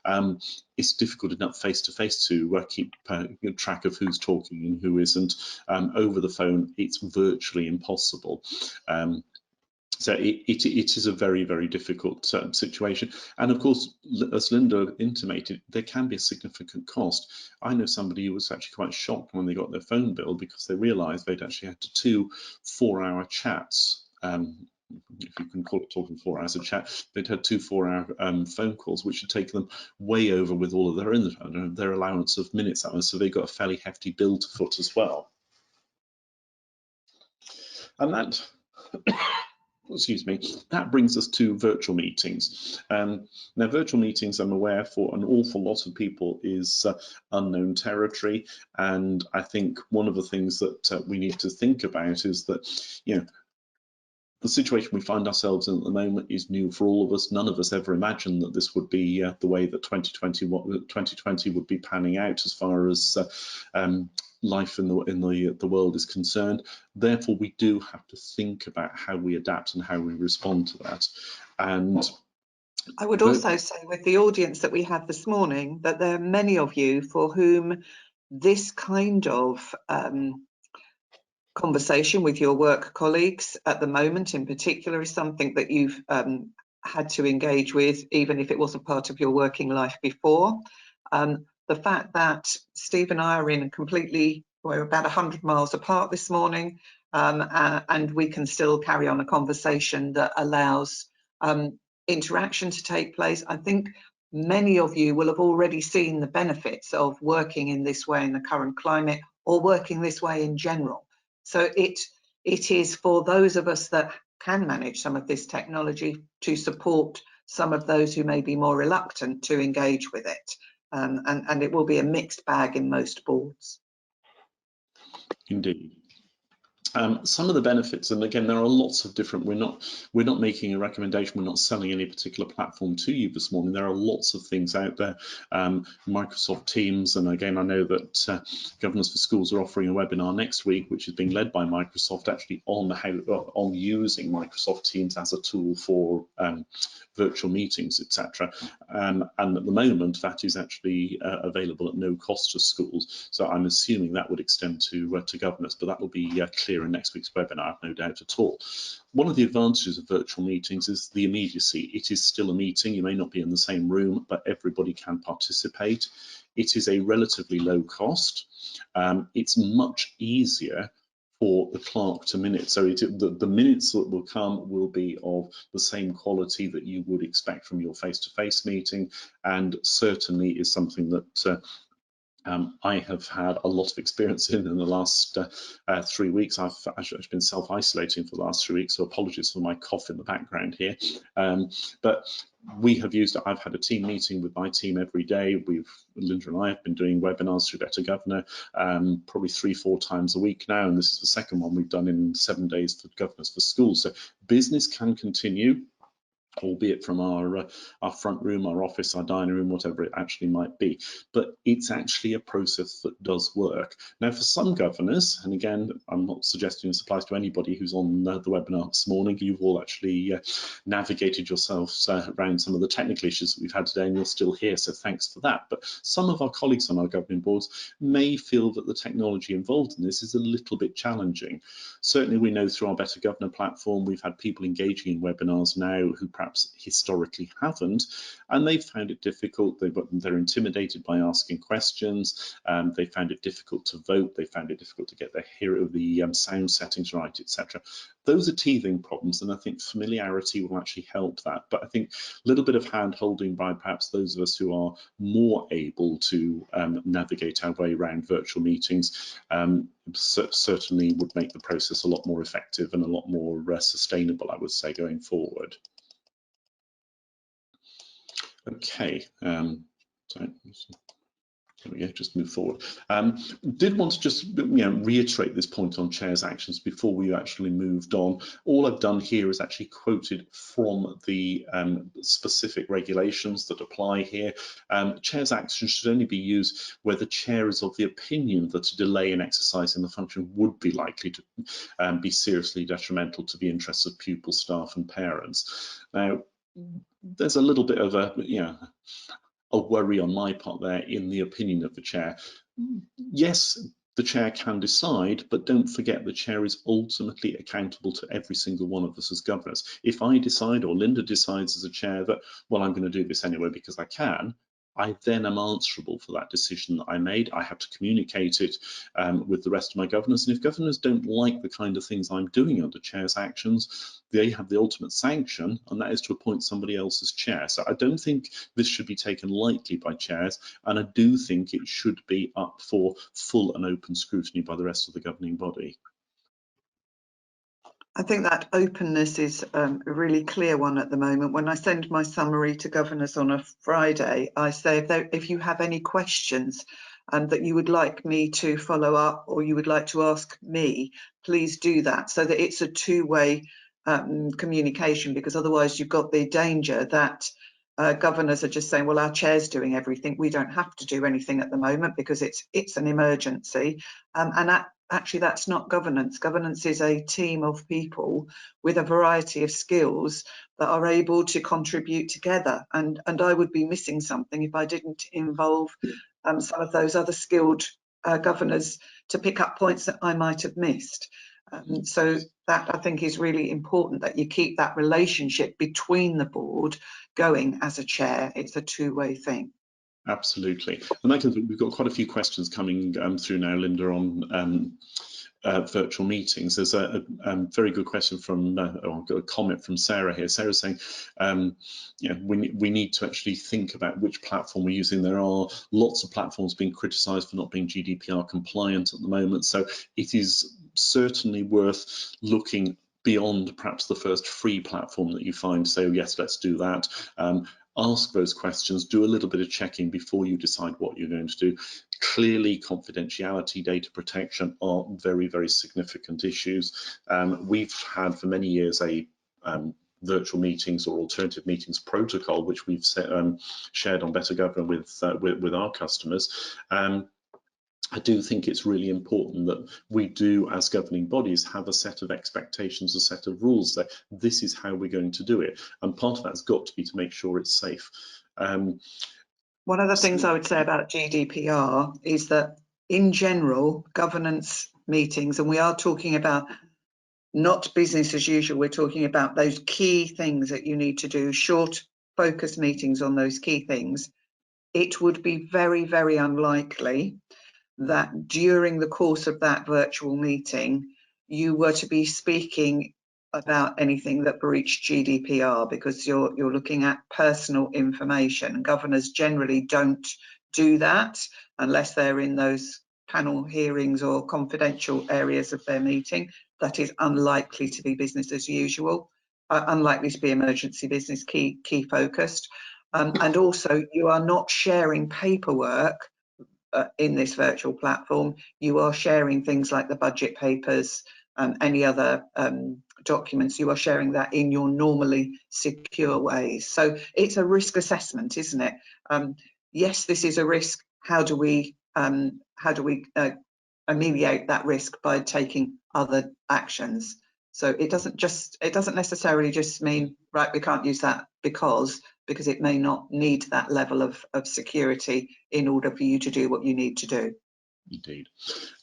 Speaker 1: It's difficult enough face to face to keep track of who's talking and who isn't. Over the phone, it's virtually impossible. So it is a very, very difficult situation. And of course, as Linda intimated, there can be a significant cost. I know somebody who was actually quite shocked when they got their phone bill, because they realised they'd actually had 2 4-hour chats. If you can call it talking 4 hours of chat, they'd had 2 4-hour phone calls, which had taken them way over with all of their allowance of minutes. So they got a fairly hefty bill to foot as well. And that excuse me, that brings us to virtual meetings. Now, virtual meetings, I'm aware, for an awful lot of people is unknown territory, and I think one of the things that we need to think about is that, you know, the situation we find ourselves in at the moment is new for all of us. None of us ever imagined that this would be the way that 2020 would be panning out as far as life in the world is concerned. Therefore, we do have to think about how we adapt and how we respond to that. And
Speaker 2: I would also say, with the audience that we have this morning, that there are many of you for whom this kind of conversation with your work colleagues at the moment in particular is something that you've had to engage with, even if it wasn't part of your working life before. The fact that Steve and I are in we're about 100 miles apart this morning, and we can still carry on a conversation that allows interaction to take place. I think many of you will have already seen the benefits of working in this way in the current climate, or working this way in general. So it is for those of us that can manage some of this technology to support some of those who may be more reluctant to engage with it. And it will be a mixed bag in most boards.
Speaker 1: Indeed. Some of the benefits, and again, there are lots of different, we're not making a recommendation, we're not selling any particular platform to you this morning. There are lots of things out there. Microsoft Teams, and again, I know that Governors for Schools are offering a webinar next week, which is being led by Microsoft, actually on using Microsoft Teams as a tool for virtual meetings, etc. And at the moment, that is actually available at no cost to schools. So I'm assuming that would extend to governors, but that will be clear in next week's webinar, no doubt at all. One of the advantages of virtual meetings is the immediacy. It is still a meeting. You may not be in the same room, but everybody can participate. It is a relatively low cost. It's much easier for the clerk to minute. So the minutes that will come will be of the same quality that you would expect from your face-to-face meeting, and certainly is something that I have had a lot of experience in the last 3 weeks. I've actually been self-isolating for the last 3 weeks, so apologies for my cough in the background here. But we have used it. I've had a team meeting with my team every day. Linda and I have been doing webinars through Better Governor probably 3-4 times a week now, and this is the second one we've done in 7 days for Governors for Schools. So business can continue, albeit from our front room, our office, our dining room, whatever it actually might be. But it's actually a process that does work. Now, for some governors, and again, I'm not suggesting this applies to anybody who's on the webinar this morning, you've all actually navigated yourselves around some of the technical issues that we've had today, and you're still here, so thanks for that. But some of our colleagues on our governing boards may feel that the technology involved in this is a little bit challenging. Certainly, we know through our Better Governor platform, we've had people engaging in webinars now who perhaps historically haven't, and they found it difficult. They're intimidated by asking questions. They found it difficult to vote. They found it difficult to get the sound settings right, etc. Those are teething problems, and I think familiarity will actually help that. But I think a little bit of hand-holding by perhaps those of us who are more able to navigate our way around virtual meetings certainly would make the process a lot more effective and a lot more sustainable, I would say, going forward. Okay, There we go, just move forward. Did want to just reiterate this point on chairs' actions before we actually moved on. All I've done here is actually quoted from the specific regulations that apply here. Chairs' actions should only be used where the chair is of the opinion that a delay in exercising the function would be likely to be seriously detrimental to the interests of pupils, staff and parents. Now, there's a little bit of a worry on my part there in the opinion of the chair. Yes, the chair can decide, but don't forget the chair is ultimately accountable to every single one of us as governors. If I decide, or Linda decides as a chair that, well, I'm going to do this anyway because I can, I then am answerable for that decision that I made. I have to communicate it with the rest of my governors. And if governors don't like the kind of things I'm doing under chair's actions, they have the ultimate sanction, and that is to appoint somebody else as chair. So I don't think this should be taken lightly by chairs, and I do think it should be up for full and open scrutiny by the rest of the governing body.
Speaker 2: I think that openness is a really clear one at the moment. When I send my summary to governors on a Friday, I say if you have any questions that you would like me to follow up or you would like to ask me, please do that, so that it's a two-way communication, because otherwise you've got the danger that governors are just saying, well, our chair's doing everything. We don't have to do anything at the moment because it's an emergency. Actually, that's not governance. Governance is a team of people with a variety of skills that are able to contribute together. And I would be missing something if I didn't involve some of those other skilled governors to pick up points that I might have missed. So that, I think, is really important, that you keep that relationship between the board going as a chair. It's a two-way thing.
Speaker 1: Absolutely. And that we've got quite a few questions coming through now, Linda, on virtual meetings. There's a very good question from, or a comment from Sarah here. Sarah's saying, we need to actually think about which platform we're using. There are lots of platforms being criticised for not being GDPR compliant at the moment. So it is certainly worth looking beyond perhaps the first free platform that you find. So yes, let's do that. Ask those questions, do a little bit of checking before you decide what you're going to do. Clearly, confidentiality, data protection are very, very significant issues. We've had for many years a virtual meetings or alternative meetings protocol, which we've shared on Better Governance with our customers. I do think it's really important that we do, as governing bodies, have a set of expectations, a set of rules that this is how we're going to do it. And part of that's got to be to make sure it's safe.
Speaker 2: One of the things I would say about GDPR is that in general, governance meetings, and we are talking about not business as usual, we're talking about those key things that you need to do, short focused meetings on those key things. It would be very, very unlikely that during the course of that virtual meeting, you were to be speaking about anything that breached GDPR, because you're looking at personal information. Governors generally don't do that unless they're in those panel hearings or confidential areas of their meeting. That is unlikely to be business as usual, unlikely to be emergency business key focused. And also, you are not sharing paperwork in this virtual platform. You are sharing things like the budget papers and any other documents. You are sharing that in your normally secure ways. So it's a risk assessment, isn't it? Yes, this is a risk. How do we ameliorate that risk by taking other actions? So it doesn't necessarily just mean, right, we can't use that because it may not need that level of security in order for you to do what you need to do.
Speaker 1: Indeed.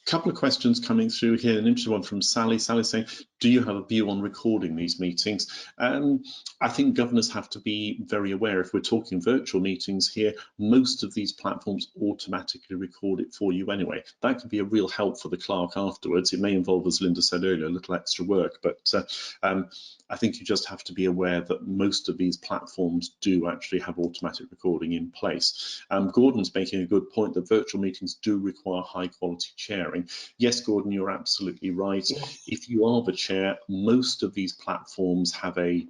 Speaker 1: A couple of questions coming through here. An interesting one from Sally. Sally saying, do you have a view on recording these meetings? I think governors have to be very aware, if we're talking virtual meetings here, most of these platforms automatically record it for you anyway. That could be a real help for the clerk afterwards. It may involve, as Linda said earlier, a little extra work, but I think you just have to be aware that most of these platforms do actually have automatic recording in place. Gordon's making a good point that virtual meetings do require high quality chairing. sharing. Yes, Gordon, you're absolutely right.
Speaker 2: Yes.
Speaker 1: If you are the chair, most of these platforms have a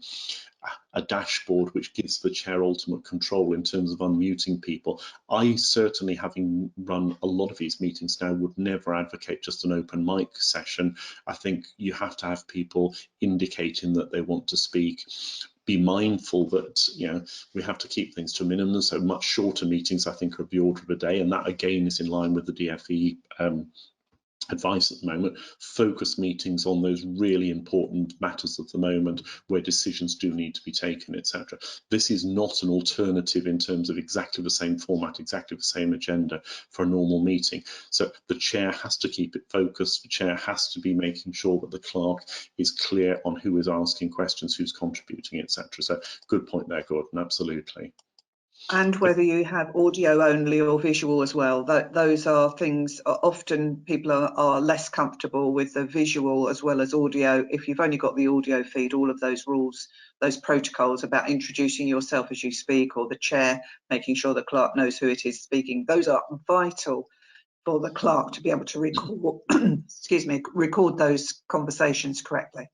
Speaker 1: dashboard which gives the chair ultimate control in terms of unmuting people. I certainly, having run a lot of these meetings now, would never advocate just an open mic session. I think you have to have people indicating that they want to speak. Be mindful that, you know, we have to keep things to a minimum, so much shorter meetings I think are of the order of a day, and that again is in line with the DFE advice at the moment. Focus meetings on those really important matters of the moment where decisions do need to be taken, etc. This is not an alternative in terms of exactly the same format, exactly the same agenda for a normal meeting. So the chair has to keep it focused. The chair has to be making sure that the clerk is clear on who is asking questions, who's contributing, etc. So good point there, Gordon, absolutely.
Speaker 2: And whether you have audio only or visual as well, those are things. Often people are less comfortable with the visual as well as audio. If you've only got the audio feed, all of those rules, those protocols about introducing yourself as you speak, or the chair making sure the clerk knows who it is speaking, those are vital for the clerk to be able to record, excuse me, record those conversations correctly.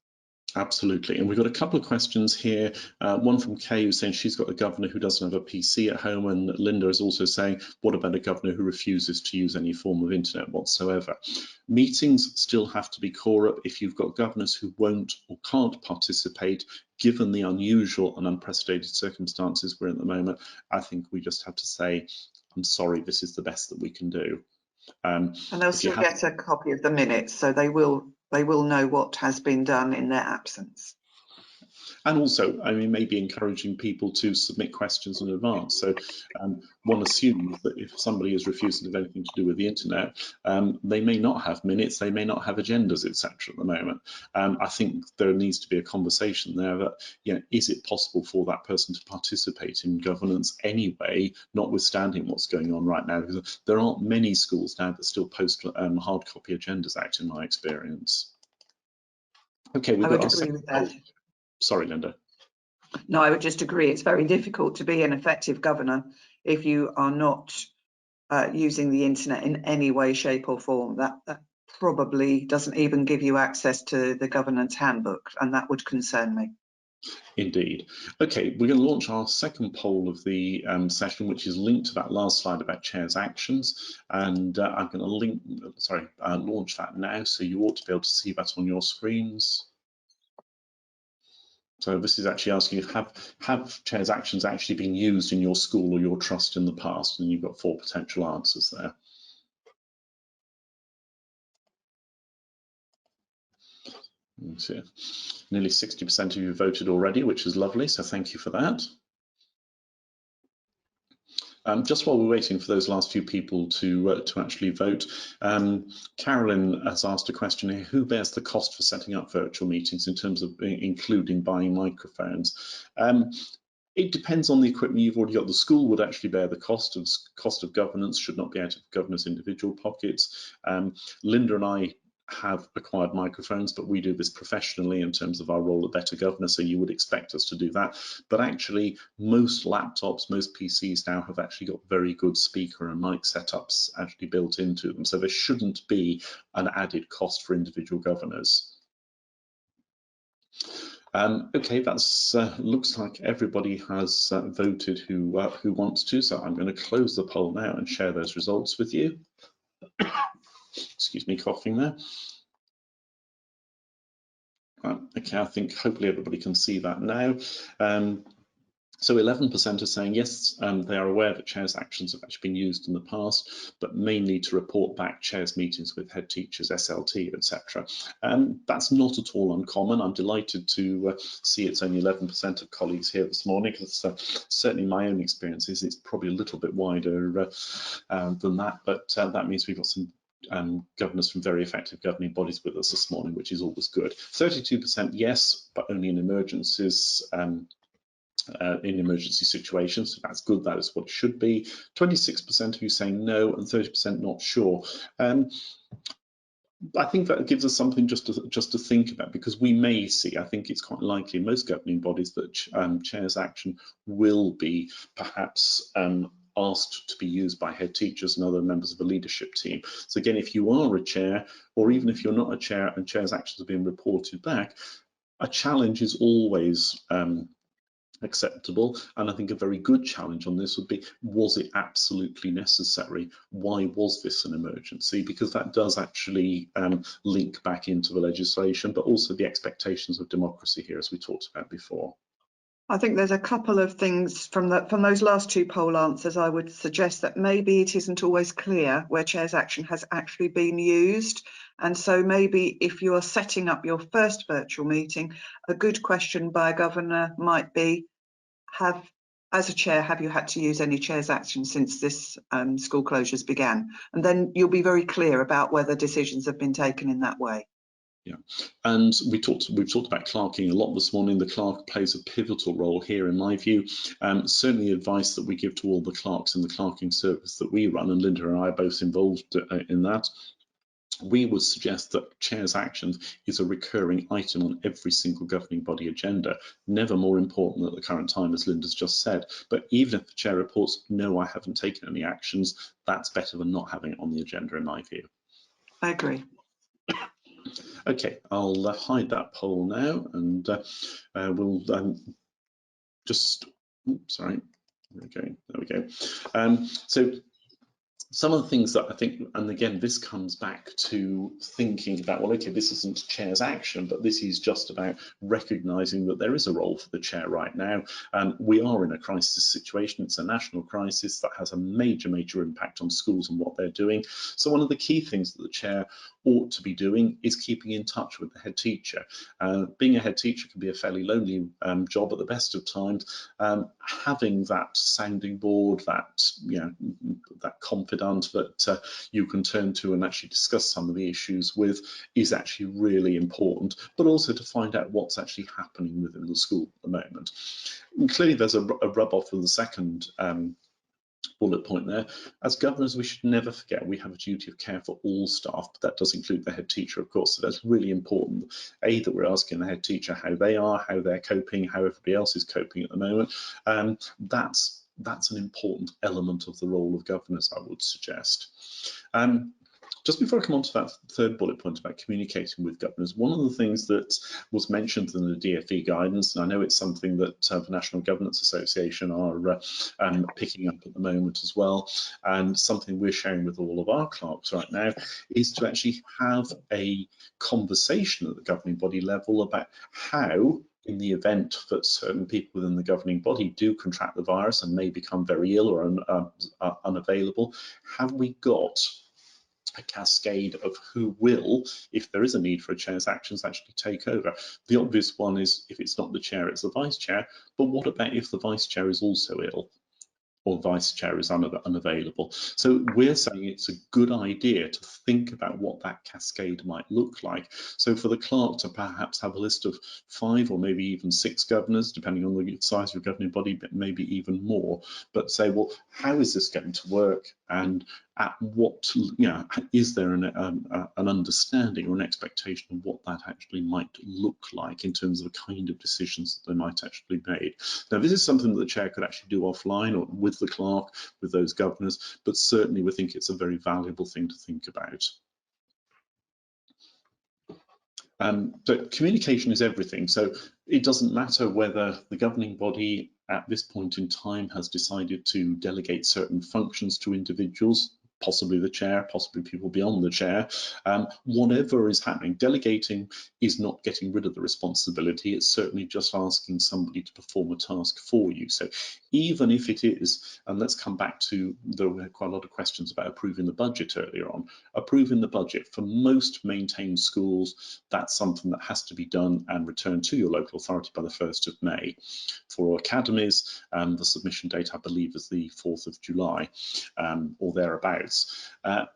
Speaker 1: Absolutely, and we've got a couple of questions here. One from Kay who's saying she's got a governor who doesn't have a PC at home, and Linda is also saying, what about a governor who refuses to use any form of internet whatsoever? Meetings still have to be core up. If you've got governors who won't or can't participate, given the unusual and unprecedented circumstances we're in at the moment, I think we just have to say, I'm sorry, this is the best that we can do.
Speaker 2: And they'll still get a copy of the minutes, so they will know what has been done in their absence.
Speaker 1: And also, I mean, maybe encouraging people to submit questions in advance. So one assumes that if somebody is refusing to have anything to do with the internet, they may not have minutes, they may not have agendas, etc. at the moment. I think there needs to be a conversation there that, you know, is it possible for that person to participate in governance anyway, notwithstanding what's going on right now? Because there aren't many schools now that still post hard copy agendas out, in my experience. Okay, we've got our second poll. Sorry, Linda.
Speaker 2: No, I would just agree. It's very difficult to be an effective governor if you are not using the internet in any way, shape or form. That probably doesn't even give you access to the governance handbook, and that would concern me.
Speaker 1: Indeed. Okay, we're going to launch our second poll of the session, which is linked to that last slide about chairs' actions, and I'm going to launch that now, so you ought to be able to see that on your screens. So this is actually asking if have chairs' actions actually been used in your school or your trust in the past, and you've got 4 potential answers there. So nearly 60% of you voted already, which is lovely, so thank you for that. Just while we're waiting for those last few people to actually vote, Carolyn has asked a question here: who bears the cost for setting up virtual meetings in terms of including buying microphones? It depends on the equipment you've already got. The school would actually bear the cost of governance, should not be out of governor's individual pockets. Linda and I have acquired microphones, but we do this professionally in terms of our role at Better Governor, so you would expect us to do that. But actually, most laptops, most PCs now have actually got very good speaker and mic setups actually built into them, so there shouldn't be an added cost for individual governors. Okay, that's looks like everybody has voted who wants to, so I'm going to close the poll now and share those results with you. Excuse me, coughing there. Okay, I think hopefully everybody can see that now. So 11% are saying yes, they are aware that chairs' actions have actually been used in the past, but mainly to report back chairs' meetings with head teachers, SLT, etc. That's not at all uncommon. I'm delighted to see it's only 11% of colleagues here this morning, because certainly my own experience is it's probably a little bit wider than that, but that means we've got some governors from very effective governing bodies with us this morning, which is always good. 32% yes, but only in emergencies. In emergency situations, so that's good. That is what it should be. 26% of you saying no, and 30% not sure. I think that gives us something just to think about, because we may see, I think it's quite likely in most governing bodies that chairs' action will be perhaps asked to be used by head teachers and other members of the leadership team. So again, if you are a chair, or even if you're not a chair and chair's actions are being reported back, a challenge is always acceptable, and I think a very good challenge on this would be, was it absolutely necessary? Why was this an emergency? Because that does actually link back into the legislation, but also the expectations of democracy here, as we talked about before.
Speaker 2: I think there's a couple of things from those last two poll answers. I would suggest that maybe it isn't always clear where chair's action has actually been used. And so maybe if you are setting up your first virtual meeting, a good question by a governor might be, as a chair, have you had to use any chair's action since this school closures began? And then you'll be very clear about whether decisions have been taken in that way.
Speaker 1: Yeah, and we've talked about clerking a lot this morning. The clerk plays a pivotal role here, in my view. Certainly, advice that we give to all the clerks in the clerking service that we run, and Linda and I are both involved in that. We would suggest that chair's actions is a recurring item on every single governing body agenda. Never more important at the current time, as Linda's just said. But even if the chair reports, no, I haven't taken any actions, that's better than not having it on the agenda, in my view.
Speaker 2: I agree.
Speaker 1: Okay, I'll hide that poll now, and we'll just, sorry, there we go. So some of the things that I think, and again, this comes back to thinking about, well, okay, this isn't chair's action, but this is just about recognising that there is a role for the chair right now. We are in a crisis situation. It's a national crisis that has a major, major impact on schools and what they're doing. So one of the key things that the chair ought to be doing is keeping in touch with the head teacher. Being a head teacher can be a fairly lonely job at the best of times. Having that sounding board, that, you know, that confidant that you can turn to and actually discuss some of the issues with is actually really important, but also to find out what's actually happening within the school at the moment. And clearly there's a rub off with the second bullet point there. As governors, we should never forget we have a duty of care for all staff, but that does include the head teacher, of course. So that's really important, A, that we're asking the head teacher how they are, how they're coping, how everybody else is coping at the moment. That's an important element of the role of governors, I would suggest. Just before I come on to that third bullet point about communicating with governors, one of the things that was mentioned in the DfE guidance, and I know it's something that the National Governance Association are picking up at the moment as well, and something we're sharing with all of our clerks right now, is to actually have a conversation at the governing body level about how, in the event that certain people within the governing body do contract the virus and may become very ill or unavailable, have we got a cascade of who will, if there is a need for a chair's actions, actually take over? The obvious one is, if it's not the chair, it's the vice chair. But what about if the vice chair is also ill, or vice chair is unavailable? So we're saying it's a good idea to think about what that cascade might look like. So for the clerk to perhaps have a list of 5 or maybe even 6 governors, depending on the size of your governing body, but maybe even more, but say, well, how is this going to work? And at what, you know, is there an understanding or an expectation of what that actually might look like in terms of the kind of decisions that they might actually be made? Now, this is something that the chair could actually do offline or with the clerk, with those governors, but certainly we think it's a very valuable thing to think about. So communication is everything. So it doesn't matter whether the governing body at this point in time has decided to delegate certain functions to individuals, possibly the chair, possibly people beyond the chair. Whatever is happening, delegating is not getting rid of the responsibility. It's certainly just asking somebody to perform a task for you. So even if it is, and let's come back to, there were quite a lot of questions about approving the budget earlier on. Approving the budget for most maintained schools, that's something that has to be done and returned to your local authority by the 1st of May. For academies, the submission date, I believe, is the 4th of July or thereabouts.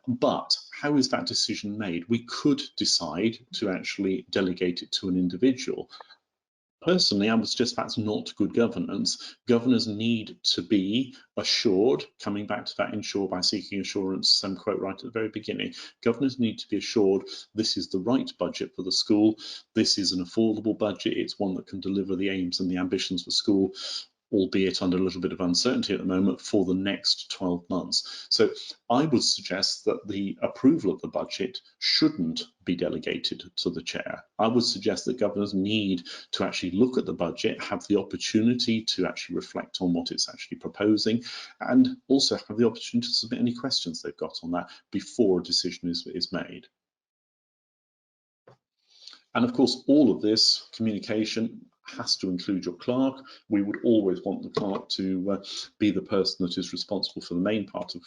Speaker 1: But how is that decision made? We could decide to actually delegate it to an individual. Personally, I would suggest that's not good governance. Governors need to be assured, coming back to that ensure by seeking assurance, some quote right at the very beginning, governors need to be assured this is the right budget for the school, this is an affordable budget, it's one that can deliver the aims and the ambitions for school. albeit under a little bit of uncertainty at the moment, for the next 12 months. So I would suggest that the approval of the budget shouldn't be delegated to the chair. I would suggest that governors need to actually look at the budget, have the opportunity to actually reflect on what it's actually proposing, and also have the opportunity to submit any questions they've got on that before a decision is made. And of course, all of this communication has to include your clerk. We would always want the clerk to be the person that is responsible for the main part of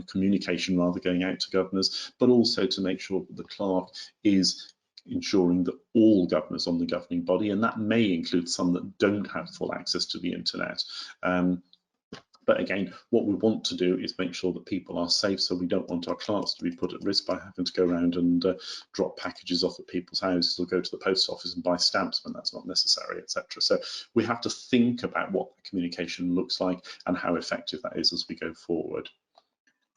Speaker 1: communication rather, going out to governors, but also to make sure that the clerk is ensuring that all governors on the governing body, and that may include some that don't have full access to the internet. But again, what we want to do is make sure that people are safe, so we don't want our clerks to be put at risk by having to go around and drop packages off at people's houses or go to the post office and buy stamps when that's not necessary, etc. So we have to think about what the communication looks like and how effective that is as we go forward.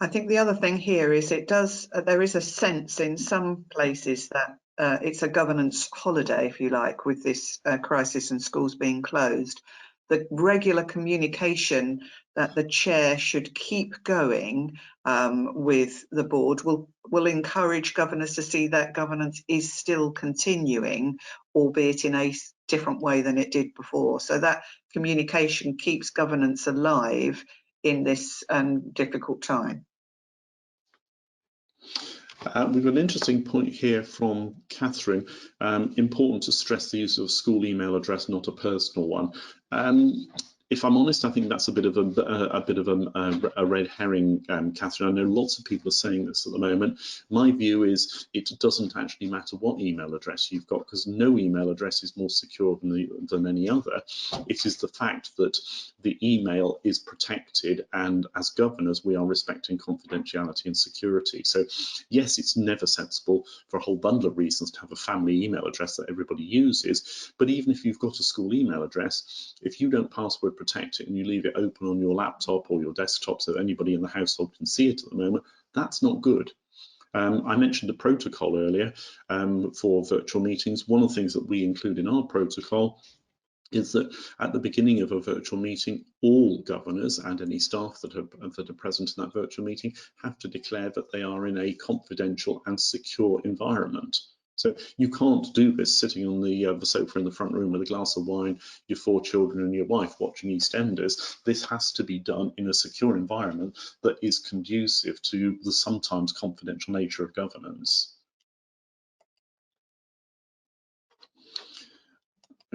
Speaker 2: I think the other thing here is there is a sense in some places that it's a governance holiday, if you like, with this crisis and schools being closed. The regular communication that the chair should keep going with the board will encourage governors to see that governance is still continuing, albeit in a different way than it did before. So that communication keeps governance alive in this difficult time.
Speaker 1: We've got an interesting point here from Catherine. Important to stress the use of a school email address, not a personal one. If I'm honest, I think that's a bit of a red herring, Catherine. I know lots of people are saying this at the moment. My view is it doesn't actually matter what email address you've got, because no email address is more secure than any other. It is the fact that the email is protected, and as governors, we are respecting confidentiality and security. So yes, it's never sensible for a whole bundle of reasons to have a family email address that everybody uses. But even if you've got a school email address, if you don't password protect it and you leave it open on your laptop or your desktop so anybody in the household can see it at the moment, that's not good. I mentioned a protocol earlier for virtual meetings. One of the things that we include in our protocol is that at the beginning of a virtual meeting, all governors and any staff that are present in that virtual meeting have to declare that they are in a confidential and secure environment. So you can't do this sitting on the sofa in the front room with a glass of wine, your 4 children and your wife watching EastEnders. This has to be done in a secure environment that is conducive to the sometimes confidential nature of governance.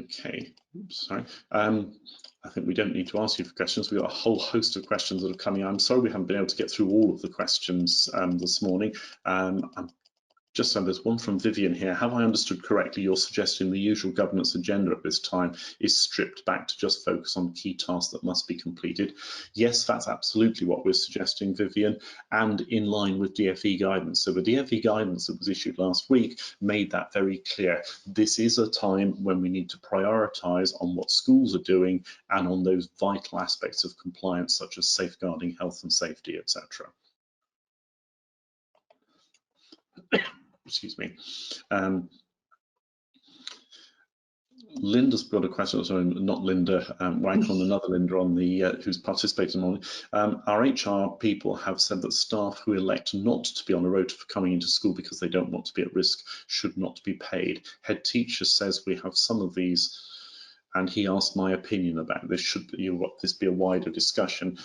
Speaker 1: Okay, sorry. I think we don't need to ask you for questions. We've got a whole host of questions that are coming. I'm sorry we haven't been able to get through all of the questions this morning. I'm just so there's one from Vivian here. Have I understood correctly? You're suggesting the usual governance agenda at this time is stripped back to just focus on key tasks that must be completed. Yes, that's absolutely what we're suggesting, Vivian, and in line with DfE guidance. So the DfE guidance that was issued last week made that very clear. This is a time when we need to prioritise on what schools are doing and on those vital aspects of compliance, such as safeguarding health and safety, etc. Excuse me. Linda's got a question, sorry, not Linda, Wankon, another Linda on the who's participating on. Our HR people have said that staff who elect not to be on a rota for coming into school because they don't want to be at risk should not be paid. Head teacher says we have some of these, and he asked my opinion about this. Should this be a wider discussion?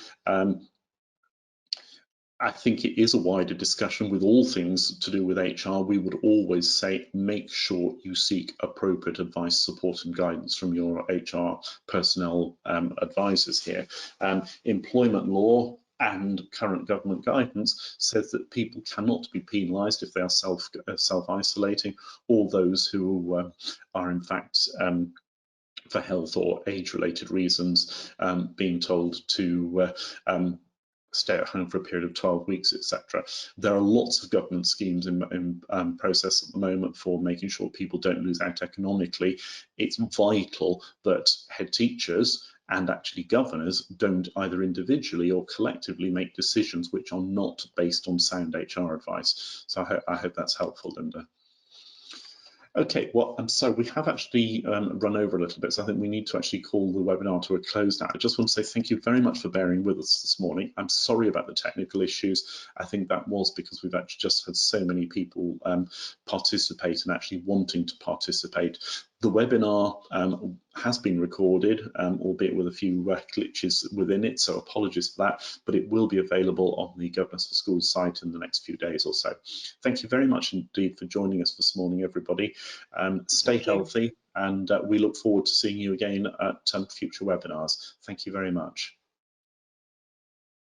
Speaker 1: I think it is a wider discussion with all things to do with HR. We would always say, make sure you seek appropriate advice, support and guidance from your HR personnel advisors here. Employment law and current government guidance says that people cannot be penalised if they are self-isolating, or those who are in fact for health or age-related reasons being told to stay at home for a period of 12 weeks, etc. There are lots of government schemes in process at the moment for making sure people don't lose out economically. It's vital that head teachers and actually governors don't either individually or collectively make decisions which are not based on sound HR advice. So I hope that's helpful, Linda. Okay, well, I'm sorry, we have actually run over a little bit, so I think we need to actually call the webinar to a close now. I just want to say thank you very much for bearing with us this morning. I'm sorry about the technical issues. I think that was because we've actually just had so many people participate and actually wanting to participate. The webinar has been recorded, albeit with a few glitches within it, so apologies for that, but it will be available on the Governance for Schools site in the next few days or so. Thank you very much indeed for joining us this morning, everybody. Stay healthy, and we look forward to seeing you again at future webinars. Thank you very much.